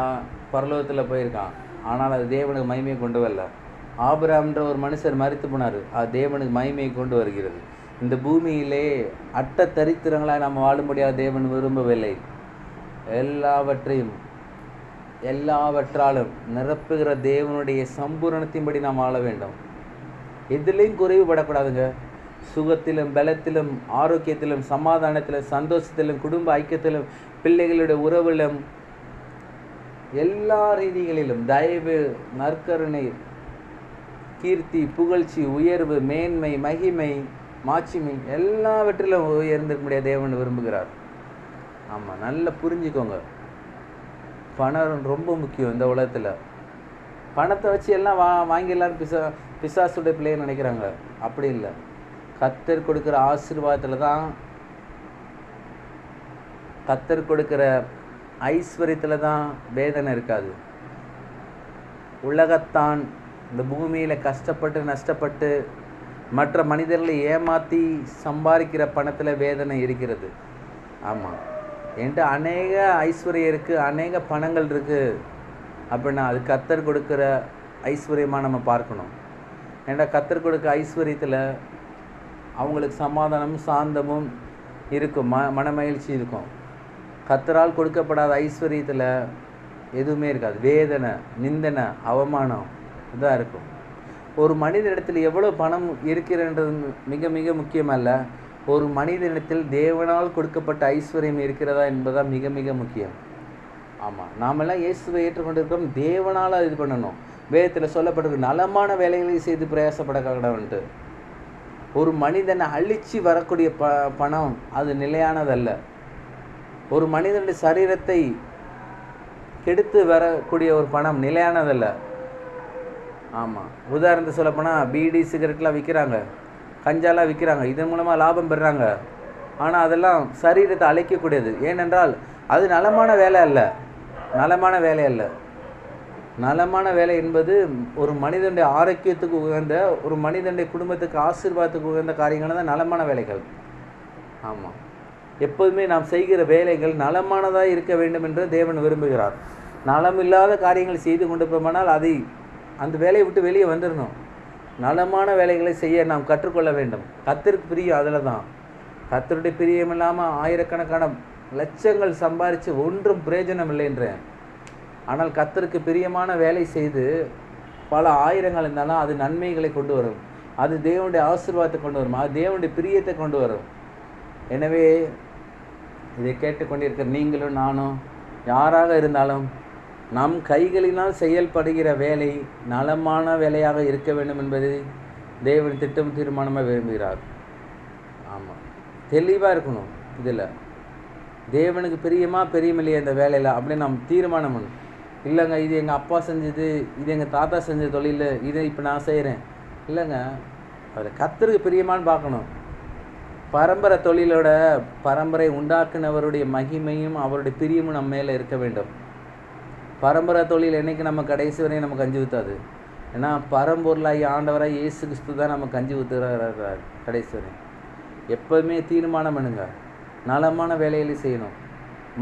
பரலோகத்தில் போயிருக்கான். ஆனால் அது தேவனுக்கு மகிமையை கொண்டு வரல. ஆபிரகாம்ன்ற ஒரு மனுஷர் மரித்து போனார், அது தேவனுக்கு மகிமையை கொண்டு வருகிறது. இந்த பூமியிலே அட்ட தரித்திரங்களாக நாம் வாழும்படியாக தேவன் விரும்பவில்லை. எல்லாவற்றாலும் நிரப்புகிற தேவனுடைய சம்பூரணத்தின்படி நாம் வாழ வேண்டும். எதிலையும் குறைவுபடக்கூடாதுங்க. சுகத்திலும், பலத்திலும், ஆரோக்கியத்திலும், சமாதானத்திலும், சந்தோஷத்திலும், குடும்ப ஐக்கியத்திலும், பிள்ளைகளுடைய உறவிலும், எல்லா ரீதிகளிலும் தயவு, நற்கருணை, கீர்த்தி, புகழ்ச்சி, உயர்வு, மேன்மை, மகிமை, மாட்சிமை எல்லாவற்றிலும் உயர்ந்திருக்க முடியாது தேவன் விரும்புகிறார். ஆமாம், நல்லா புரிஞ்சுக்கோங்க. பணம் ரொம்ப முக்கியம் இந்த உலகத்தில். பணத்தை வச்சு எல்லாம் வாங்கி எல்லாரும் பிசாசுடைய பிள்ளைன்னு நினைக்கிறாங்க. அப்படி இல்லை. கர்த்தர் கொடுக்குற ஆசீர்வாதத்தில் தான், கர்த்தர் கொடுக்குற ஐஸ்வர்யத்தில் தான் வேதனை இருக்காது. உலகத்தான் இந்த பூமியில் கஷ்டப்பட்டு நஷ்டப்பட்டு மற்ற மனிதர்களை ஏமாற்றி சம்பாதிக்கிற பணத்தில் வேதனை இருக்கிறது. ஆமாம், என்கிட்ட அநேக ஐஸ்வர்யம் இருக்குது, அநேக பணங்கள் இருக்குது அப்படின்னா அது கர்த்தர் கொடுக்குற ஐஸ்வர்யமாக நம்ம பார்க்கணும். ஏன்னா கர்த்தர் கொடுக்க ஐஸ்வர்யத்தில் அவங்களுக்கு சமாதானமும் சாந்தமும் இருக்கும், மன மகிழ்ச்சி இருக்கும். கர்த்தரால் கொடுக்கப்படாத ஐஸ்வர்யத்தில் எதுவுமே இருக்காது, வேதனை, நிந்தனை, அவமானம் இதாக இருக்கும். ஒரு மனிதனிடத்தில் எவ்வளோ பணம் இருக்கிறன்றது மிக மிக முக்கியமல்ல, ஒரு மனிதனிடத்தில் தேவனால் கொடுக்கப்பட்ட ஐஸ்வர்யம் இருக்கிறதா என்பதுதான் மிக மிக முக்கியம். ஆமாம், நாமெல்லாம் இயேசுவை ஏற்றுக்கொண்டிருக்கோம், தேவனால் இது பண்ணணும். வேதத்தில் சொல்லப்பட்டிருக்கு, நலமான வேலைகளை செய்து பிரயாசப்பட கடவுன்ட்டு. ஒரு மனிதனை அழித்து வரக்கூடிய பணம் அது நிலையானதல்ல. ஒரு மனிதனுடைய சரீரத்தை கெடுத்து வரக்கூடிய ஒரு பணம் நிலையானதல்ல. ஆமாம், உதாரணத்தை சொல்லப்போனால் பீடி சிகரெட்லாம் விற்கிறாங்க, கஞ்சாலாம் விற்கிறாங்க, இதன் மூலமாக லாபம் பெறுறாங்க. ஆனால் அதெல்லாம் சரீரத்தை அழைக்கக்கூடியது. ஏனென்றால் அது நலமான வேலை அல்ல. நலமான வேலை என்பது ஒரு மனிதனுடைய ஆரோக்கியத்துக்கு உகந்த, ஒரு மனிதனுடைய குடும்பத்துக்கு ஆசீர்வாதத்துக்கு உகந்த காரியங்கள் தான் நலமான வேலைகள். ஆமாம், எப்போதுமே நாம் செய்கிற வேலைகள் நலமானதாக இருக்க வேண்டும் என்று தேவன் விரும்புகிறார். நலமில்லாத காரியங்களை செய்து கொண்டு போனால் அந்த வேலையை விட்டு வெளியே வந்துடணும். நலமான வேலைகளை செய்ய நாம் கற்றுக்கொள்ள வேண்டும். கர்த்தருக்கு பிரியம் அதில் தான். கர்த்தருடைய பிரியம் இல்லாமல் ஆயிரக்கணக்கான லட்சங்கள் சம்பாரித்து ஒன்றும் பிரயோஜனம் இல்லை என்றேன். ஆனால் கர்த்தருக்கு பிரியமான வேலை செய்து பல ஆயிரங்கள் இருந்தாலும் அது நன்மைகளை கொண்டு வரும், அது தேவனுடைய ஆசீர்வாதத்தை கொண்டு வரும், அது தேவனுடைய பிரியத்தை கொண்டு வரும். எனவே இதை கேட்டுக்கொண்டிருக்கிற நீங்களும் நானும் யாராக இருந்தாலும் நம் கைகளினால் செயல்படுகிற வேலை நலமான வேலையாக இருக்க வேண்டும் என்பதை தேவன் திட்டம் தீர்மானமாக விரும்புகிறார். ஆமாம், தெளிவாக இருக்கணும். இதில் தேவனுக்கு பிரியமில்லையே இந்த வேலையில் அப்படின்னு நம்ம தீர்மானம் பண்ணணும். இல்லைங்க, இது எங்கள் அப்பா செஞ்சது, இது எங்கள் தாத்தா செஞ்ச தொழில், இதை இப்போ நான் செய்கிறேன். இல்லைங்க, அதில் கர்த்தருக்கு பிரியமானு பார்க்கணும். பரம்பரை தொழிலோட பரம்பரை உண்டாக்குனவருடைய மகிமையும் அவருடைய பிரியமும் நம்ம மேலே இருக்க வேண்டும். பரம்பரை தொழில் என்றைக்கு நம்ம கடைசி வரையும் நமக்கு கஞ்சி ஊற்றாது. ஏன்னா பரம்பொருளாகி ஆண்டவராக இயேசு கிறிஸ்து தான் நம்ம கஞ்சி ஊற்றுறார் கடைசி வரையும். எப்போதுமே தீர்மானம் பண்ணுங்க, நலமான வேலைகளை செய்யணும்,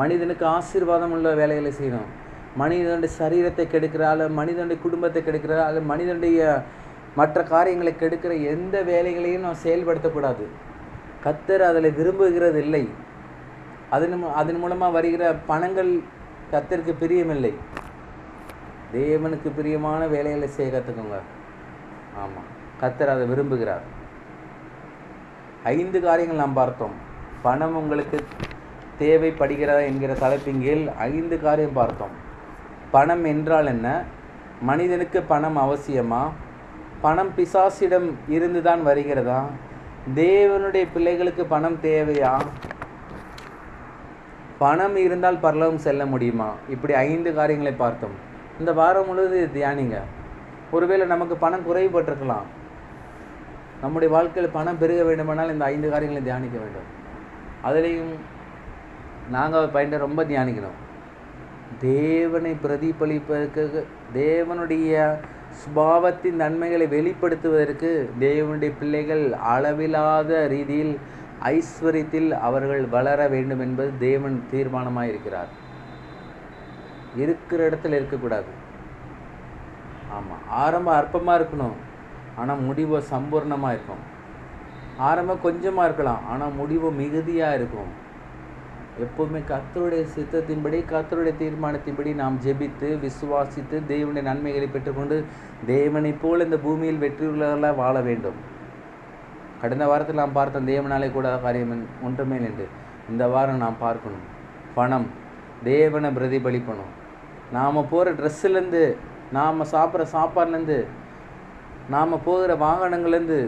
மனிதனுக்கு ஆசீர்வாதம் உள்ள வேலைகளை செய்யணும். மனிதனுடைய சரீரத்தை கெடுக்கிறாள், மனிதனுடைய குடும்பத்தை கெடுக்கிறாள், அல்லது மனிதனுடைய மற்ற காரியங்களை கெடுக்கிற எந்த வேலைகளையும் நாம் செயல்படுத்தக்கூடாது. கர்த்தர் அதில் விரும்புகிறது இல்லை. அதன் மூலமாக வருகிற பணங்கள் கர்த்தருக்கு பிரியமில்லை. தேவனுக்கு பிரியமான வேலைகளை செய்ய கற்றுக்கோங்க. ஆமாம், கர்த்தர் அதை விரும்புகிறார். 5 காரியங்கள் நாம் பார்த்தோம். பணம் உங்களுக்கு தேவைப்படுகிறதா என்கிற தலைப்பின் கீழ் 5 காரியம் பார்த்தோம். பணம் என்றால் என்ன? மனிதனுக்கு பணம் அவசியமா? பணம் பிசாசிடம் இருந்து தான் வருகிறதா? தேவனுடைய பிள்ளைகளுக்கு பணம் தேவையா? பணம் இருந்தால் பரலோகம் செல்ல முடியுமா? இப்படி 5 காரியங்களை பார்த்தோம். இந்த வாரம் முழுவது தியானிங்க. ஒருவேளை நமக்கு பணம் குறைபட்டிருக்கலாம். நம்முடைய வாழ்க்கையில் பணம் பெருக வேண்டுமானால் இந்த 5 காரியங்களை தியானிக்க வேண்டும். அதுலேயும் நாங்கள் பயின்ற ரொம்ப தியானிக்கணும். தேவனை பிரதிபலிப்பதற்கு, தேவனுடைய சுபாவத்தின் நன்மைகளை வெளிப்படுத்துவதற்கு தேவனுடைய பிள்ளைகள் அளவில்லாத ரீதியில் ஐஸ்வர்யத்தில் அவர்கள் வளர வேண்டும் என்பது தேவன் தீர்மானமாக இருக்கிறார். இருக்கிற இடத்துல இருக்கக்கூடாது. ஆமாம், ஆரம்பம் அற்பமாக இருக்கணும், ஆனால் முடிவு சம்பூர்ணமாக இருக்கும். ஆரம்பம் கொஞ்சமாக இருக்கலாம், ஆனால் முடிவு மிகுதியாக இருக்கும். எப்போதுமே கர்த்தருடைய சித்தத்தின்படி, கர்த்தருடைய தீர்மானத்தின்படி நாம் ஜெபித்து விசுவாசித்து தேவனுடைய நன்மைகளை பெற்றுக்கொண்டு தேவனைப் போல் இந்த பூமியில் வெற்றியுள்ளவர்களாக வாழ வேண்டும். கடந்த வாரத்தில் நாம் பார்த்தோம், தேவனாலே கூட காரியம் ஒன்றுமே என்று. இந்த வாரம் நாம் பார்க்கணும், பணம் தேவனை பிரதிபலிக்கணும். நாம் போகிற ட்ரெஸ்ஸுலேருந்து, நாம் சாப்பிட்ற சாப்பாடுலேருந்து, நாம் போகிற வாகனங்கள்லேருந்து,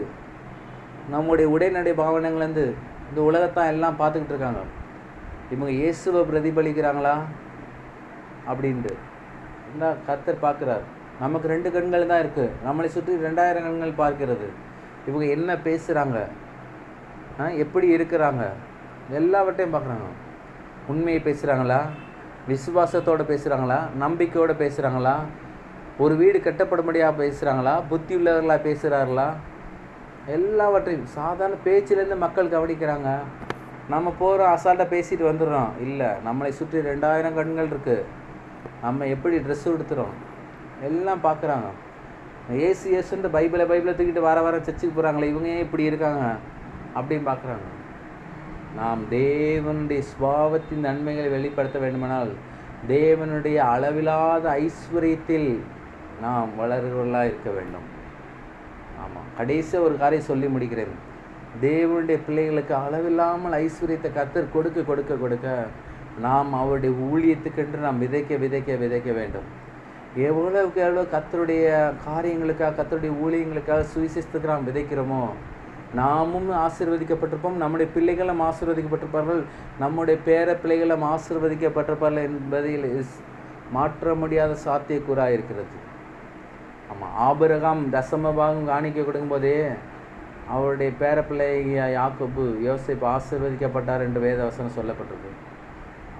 நம்முடைய உடைநடை பாவனங்கள்லேருந்து இந்த உலகத்தான் எல்லாம் பார்த்துக்கிட்டு இருக்காங்க. இவங்க இயேசுவை பிரதிபலிக்கிறாங்களா அப்படின்ட்டு இந்த கர்த்தர் பார்க்குறார். நமக்கு 2 கண்கள் தான் இருக்குது, நம்மளை சுற்றி 2000 கண்கள் பார்க்கிறது. இவங்க என்ன பேசுகிறாங்க, எப்படி இருக்கிறாங்க, எல்லாவற்றையும் பார்க்குறாங்க. உண்மையை பேசுகிறாங்களா, விசுவாசத்தோடு பேசுகிறாங்களா, நம்பிக்கையோடு பேசுகிறாங்களா, ஒரு வீடு கட்டப்படும்படியாக பேசுகிறாங்களா, புத்தி உள்ளவர்களாக பேசுகிறார்களா, எல்லாவற்றையும் சாதாரண பேச்சிலேருந்து மக்கள் கவனிக்கிறாங்க. நம்ம போகிறோம், அசால்ட்டாக பேசிட்டு வந்துடுறோம். இல்லை, நம்மளை சுற்றி 2000 கண்கள் இருக்குது. நம்ம எப்படி ட்ரெஸ் உடுத்துகிறோம் எல்லாம் பார்க்குறாங்க. ஏசுன்ட்டு பைபிளை தூக்கிட்டு வர சர்ச்சுக்கு போகிறாங்களே, இவங்க ஏன் இப்படி இருக்காங்க அப்படின்னு பார்க்குறாங்க. நாம் தேவனுடைய சுபாவத்தின் நன்மைகளை வெளிப்படுத்த வேண்டுமானால் தேவனுடைய அளவில்லாத ஐஸ்வர்யத்தில் நாம் வளர்கிறவர்களாக இருக்க வேண்டும். ஆமாம், கடைசியாக ஒரு காரியம் சொல்லி முடிக்கிறேன். தேவனுடைய பிள்ளைகளுக்கு அளவில்லாமல் ஐஸ்வர்யத்தை கர்த்தர் கொடுக்க கொடுக்க கொடுக்க நாம் அவருடைய ஊழியத்துக்கென்று நாம் விதைக்க வேண்டும். எவ்வளவுக்கு எவ்வளோ கர்த்தருடைய காரியங்களுக்காக, கர்த்தருடைய ஊழியங்களுக்காக சுவிசேஷத்துக்கு நாம் விதைக்கிறோமோ நாமும் ஆசீர்வதிக்கப்பட்டிருப்போம், நம்முடைய பிள்ளைகளும் ஆசீர்வதிக்கப்பட்டிருப்பார்கள், நம்முடைய பேர பிள்ளைகளும் ஆசீர்வதிக்கப்பட்டிருப்பார்கள் என்பதில் மாற்ற முடியாத சாத்தியக்கூறாக இருக்கிறது. ஆமாம், ஆபிரகாம் தசமபாகம் காணிக்க கொடுக்கும்போதே அவருடைய பேரப்பிள்ளை யாக்கோபு யோசேப்பு ஆசீர்வதிக்கப்பட்டார் என்று வேதவசனம் சொல்லப்பட்டிருக்கு.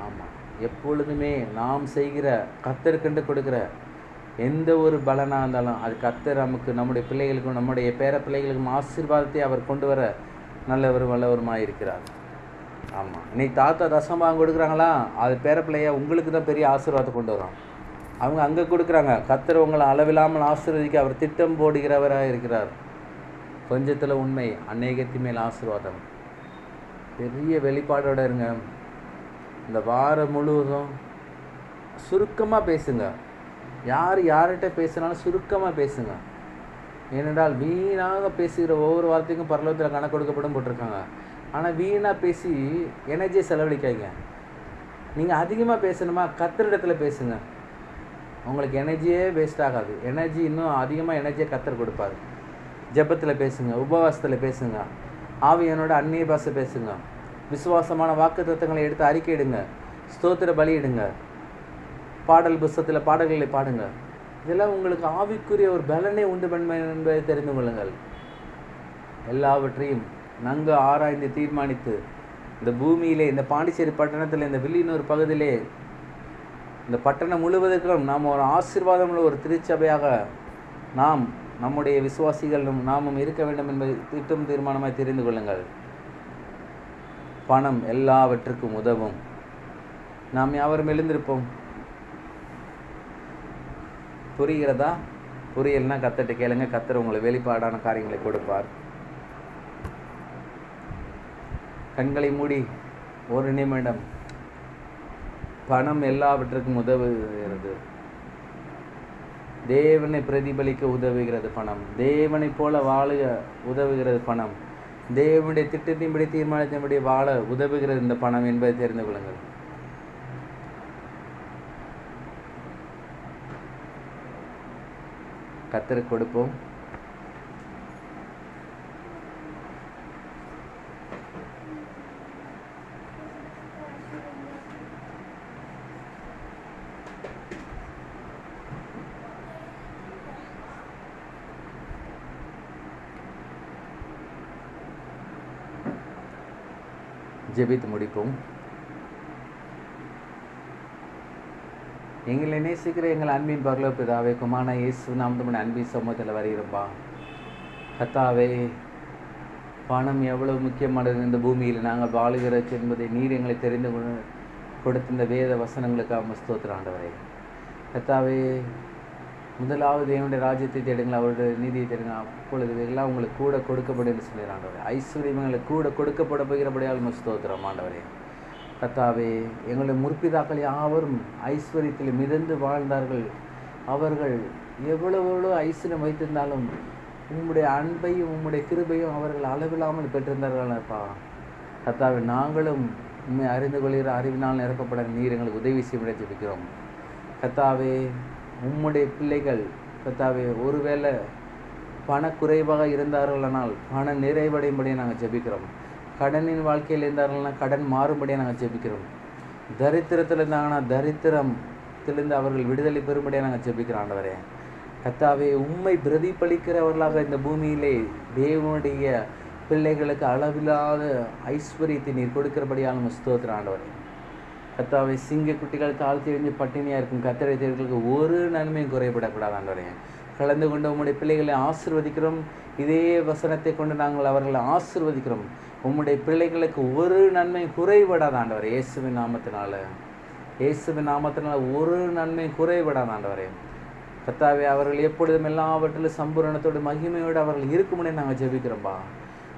ஆமாம், எப்பொழுதுமே நாம் செய்கிற கர்த்தருக்கென்று கொடுக்குற எந்த ஒரு பலனாக இருந்தாலும் அது கர்த்தர் நமக்கு, நம்முடைய பிள்ளைகளுக்கும் நம்முடைய பேர பிள்ளைகளுக்கும் ஆசீர்வாதத்தை அவர் கொண்டு வர நல்லவரும் வல்லவருமாக இருக்கிறார். ஆமாம், இன்னைக்கு தாத்தா தசமபாகம் கொடுக்குறாங்களா, அது பேர பிள்ளையா உங்களுக்கு தான் பெரிய ஆசீர்வாதத்தை கொண்டு வரோம். அவங்க அங்கே கொடுக்குறாங்க. கர்த்தர் உங்களை அளவில்லாமல் ஆசீர்வதிக்க அவர் திட்டம் போடுகிறவராக இருக்கிறார். கொஞ்சத்தில் உண்மை, அநேகத்தின் மேல் ஆசீர்வாதம். பெரிய வெளிப்பாடோடு இருங்க. இந்த வாரம் முழுவதும் சுருக்கமாக பேசுங்க. யார்கிட்ட பேசுனாலும் சுருக்கமாக பேசுங்க. ஏனென்றால் வீணாக பேசுகிற ஒவ்வொரு வார்த்தைக்கும் பரலோகத்தில் கணக்கு கொடுக்கப்படும் போட்டிருக்காங்க. ஆனால் வீணாக பேசி எனர்ஜியை செலவழிக்காங்க. நீங்கள் அதிகமாக பேசணுமா, கர்த்தரிடத்தில் பேசுங்க. உங்களுக்கு எனர்ஜியே வேஸ்ட் ஆகாது. எனர்ஜி இன்னும் அதிகமாக எனர்ஜியை கர்த்தர் கொடுப்பார். ஜெபத்தில் பேசுங்க, உபவாசத்தில் பேசுங்க, ஆவியானோட அந்நிய பாஷை பேசுங்க, விசுவாசமான வாக்குத்தத்தங்களை எடுத்து அறிக்கையிடுங்க, ஸ்தோத்திர பலியிடுங்க, பாடல் புஸ்தகத்தில் பாடல்களை பாடுங்க. இதெல்லாம் உங்களுக்கு ஆவிக்குரிய ஒரு பலனை உண்டு பண்ணும் என்பதை தெரிந்து கொள்ளுங்கள். எல்லாவற்றையும் நன்கு ஆராய்ந்து தீர்மானித்து இந்த பூமியிலே, இந்த பாண்டிச்சேரி பட்டணத்தில், இந்த வில்லியனூர் பகுதியிலே, இந்த பட்டணம் முழுவதற்கும் நாம் ஒரு ஆசீர்வாதமுள்ள ஒரு திருச்சபையாக நாம், நம்முடைய விசுவாசிகள் நாமும் இருக்க வேண்டும் என்பதை திட்டம் தீர்மானமாய் தெரிந்து கொள்ளுங்கள். பணம் எல்லாவற்றுக்கும் உதவும். நாம் யாவரும் எழுந்திருப்போம். புரிகிறதா? புரியலைன்னா கர்த்தர்ட்ட கேளுங்க. கர்த்தர் உங்களை வெளிப்பாடான காரியங்களை கொடுப்பார். கண்களை மூடி ஒரு நிமிடம். பணம் எல்லாவற்றுக்கும் உதவுகிறது. தேவனை பிரதிபலிக்க உதவுகிறது பணம். தேவனை போல வாழ உதவுகிறது பணம். தேவனுடைய திட்டத்தின்படி, தீர்மானத்தின்படி வாழ உதவுகிறது இந்த பணம் என்பதை தெரிந்து கொள்ளுங்கள். கர்த்தருக்கு கொடுப்போம். ஜெபித்து முடிப்போம். எங்களை நேசிக்கிற எங்கள் அன்பின் பரலோக பிதாவே, குமாரனா இயேசு நாமத்தில் அன்பின் சமூகத்தில் வருகிறப்பா. கர்த்தாவே, பணம் எவ்வளவு முக்கியமானது இந்த பூமியில் நாங்கள் வாழுகிறது என்பதை நீர் எங்களை தெரிந்து கொடுத்த இந்த வேத வசனங்களுக்காக ஸ்தோத்திரம் ஆண்டவரே. கர்த்தாவே, முதலாவது தேவனுடைய ராஜ்யத்தை தேடுங்கள், அவருடைய நீதியை தேடுங்க, அப்பொழுது எல்லாம் உங்களுக்கு கூட கொடுக்கப்படும் என்று சொல்லிடுற ஆண்டவரே. ஐஸ்வர்யம் எங்களுக்கு கூட கொடுக்கப்பட போகிறபடியால் ஸ்தோத்திரம் ஆண்டவரே. கர்த்தாவே, எங்களுடைய முற்பிதாக்கள் யாவரும் ஐஸ்வர்யத்தில் மிதந்து வாழ்ந்தார்கள். அவர்கள் எவ்வளவு ஐஸ்வர்யம் வைத்திருந்தாலும் உம்முடைய அன்பையும் உம்முடைய கிருபையும் அவர்கள் அளவில்லாமல் பெற்றிருந்தார்களப்பா. கர்த்தாவே, நாங்களும் உண்மை அறிந்து கொள்கிற அறிவினால் நிரப்பப்பட நீர் எங்களுக்கு உதவி செய்ய ஜெபிக்கிறோம். கர்த்தாவே, உம்முடைய பிள்ளைகள் கர்த்தாவே ஒருவேளை பணக்குறைவாக இருந்தார்களானால் பண நிறைவடையும்படியாக நாங்கள் ஜெபிக்கிறோம். கடனின் வாழ்க்கையில் இருந்தார்கள்னா கடன் மாறும்படியாக நாங்கள் ஜெபிக்கிறோம். தரித்திரத்தில் இருந்தாங்கன்னா தரித்திரத்திலிருந்து அவர்கள் விடுதலை பெறும்படியாக நாங்கள் ஜெபிக்கிறோம் ஆண்டவரே. கர்த்தாவே, உம்மை பிரதிபலிக்கிறவர்களாக இந்த பூமியிலே தேவனுடைய பிள்ளைகளுக்கு அளவில்லாத ஐஸ்வர்யத்தை நீர் கொடுக்கிறபடியால் ஸ்தோத்திரம் ஆண்டவரே. கர்த்தாவே, சிங்க குட்டிகள் தாழ்த்தி எறிஞ்சு பட்டினியாக இருக்கும் கர்த்தரை தேவர்களுக்கு ஒரு நன்மையும் குறைபடக்கூடாது ஆண்டவரே. கலந்து கொண்டு உம்முடைய பிள்ளைகளை ஆசீர்வதிக்கிறோம். இதே வசனத்தை கொண்டு நாங்கள் அவர்களை ஆசீர்வதிக்கிறோம். உம்முடைய பிள்ளைகளுக்கு ஒரு நன்மை குறைபடாத ஆண்டவரே, இயேசுவின் நாமத்தினால, இயேசுவின் நாமத்தினால ஒரு நன்மை குறைபடாத ஆண்டவரே. கர்த்தாவே, அவர்கள் எப்பொழுதும் எல்லாவற்றிலும் சம்பூரணத்தோடு மகிமையோடு அவர்கள் இருக்குமுன்னே நாங்கள் ஜெபிக்கிறோம்பா.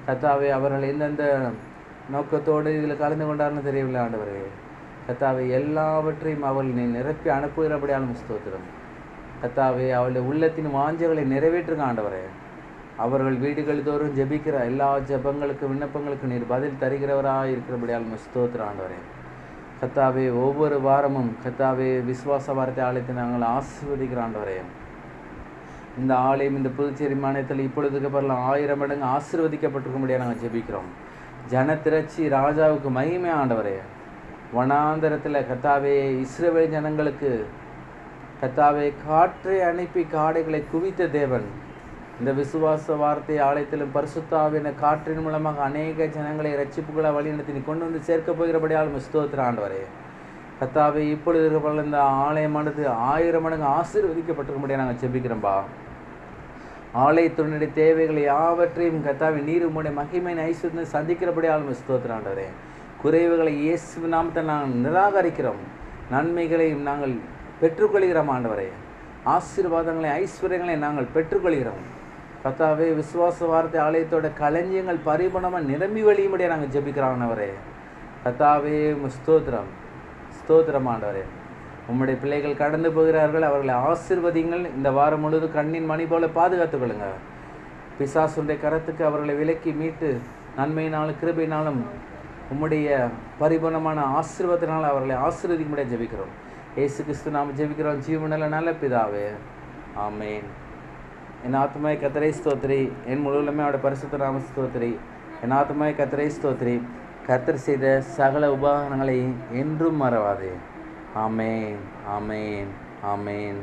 கர்த்தாவே, அவர்கள் எந்தெந்த நோக்கத்தோடு இதில் கலந்து கொண்டார்னு தெரியவில்லை ஆண்டவரே. கர்த்தாவே, எல்லாவற்றையும் அவர்கள் நீ நிரப்பி அனுப்புகிறபடியாலும் ஸ்தோத்திரம். கர்த்தாவே, அவளுடைய உள்ளத்தின் வாஞ்சைகளை நிறைவேற்றுங்க ஆண்டவரே. அவர்கள் வீடுகள் தோறும் ஜெபிக்கிற எல்லா ஜெபங்களுக்கு விண்ணப்பங்களுக்கு நீர் பதில் தருகிறவராக இருக்கிறபடியாலும் ஸ்தோத்திரம் ஆண்டவரே. கர்த்தாவே, ஒவ்வொரு வாரமும் கர்த்தாவே விசுவாச வார்த்தை ஆலயத்தை நாங்கள் ஆசீர்வதிக்கிற ஆண்டவரே. இந்த ஆலயம் இந்த புதுச்சேரி மாநிலத்தில் இப்பொழுதுக்கு பிறகு 1000 மடங்கு ஆசீர்வதிக்கப்பட்டிருக்கும்படியாக நாங்கள் ஜெபிக்கிறோம். ஜனத்திரட்சி ராஜாவுக்கு மகிமை ஆண்டவரே. வனாந்தரத்தில் கர்த்தாவே இஸ்ரவேல் ஜனங்களுக்கு கர்த்தாவே காற்றை அனுப்பி காடைகளை குவித்த தேவன், இந்த விசுவாச வார்த்தை ஆலயத்திலும் பரிசுத்த ஆவியான காற்றின் மூலமாக அநேக ஜனங்களை ரட்சிப்புகளை வழிநடத்தி நீ கொண்டு வந்து சேர்க்க போகிறபடியால் ஸ்தோத்திரம் ஆண்டவரே. கர்த்தாவே, இப்பொழுது இருக்க இந்த ஆலயமானது 1000 மடங்கு ஆசீர்வதிக்கப்பட்டிருக்கும்படியாக நாங்கள் ஜெபிக்கிறோம்பா. ஆலயத்தினுடைய தேவைகளை யாவற்றையும் கர்த்தாவே நீர் உம்முடைய மகிமையின் ஐஸ்வர்யத்தை சந்திக்கிறபடியால் ஸ்தோத்திரம் ஆண்டவரே. குறைவுகளை இயேசு நாமத்தை நாங்கள் நிராகரிக்கிறோம். நன்மைகளையும் நாங்கள் பெற்றுக்கொள்கிறோம் ஆண்டவரே. ஆசீர்வாதங்களை ஐஸ்வர்யங்களை நாங்கள் பெற்றுக்கொள்கிறோம். கர்த்தாவே, விசுவாச வார்த்தை ஆலயத்தோட களஞ்சியங்கள் பரிபூர்ணமாக நிரம்பி வழியும்படியாக நாங்கள் ஜெபிக்கிறோம் ஆண்டவரே. கர்த்தாவே, ஸ்தோத்திரம் ஸ்தோத்திரம் ஆண்டவரே. உம்முடைய பிள்ளைகள் கடந்து போகிறார்கள், அவர்களை ஆசீர்வதிங்கள். இந்த வாரம் முழுவதும் கண்ணின் மணி போல பாதுகாத்துக் கொள்ளுங்க. பிசாசுடைய கரத்துக்கு அவர்களை விலக்கி மீட்டு நன்மையினாலும் கிருபையினாலும் உம்முடைய பரிபூர்ணமான ஆசீர்வாதத்தினால் அவர்களை ஆசீர்வதிக்க முடியாது ஜெபிக்கிறோம். இயேசு கிறிஸ்து நாம் ஜெபிக்கிறோம் ஜீவனுள்ள நல்ல பிதாவே, ஆமேன். என் ஆத்மாவை கர்த்தரை ஸ்தோத்திரி, என் முழுவதுமே அவருடைய பரிசுத்த நாம ஸ்தோத்திரி. என் ஆத்மாவை கர்த்தரை ஸ்தோத்திரி, கர்த்தர் செய்த சகல உபகாரங்களை என்றும் மறவாதே. ஆமேன், ஆமேன், ஆமேன்.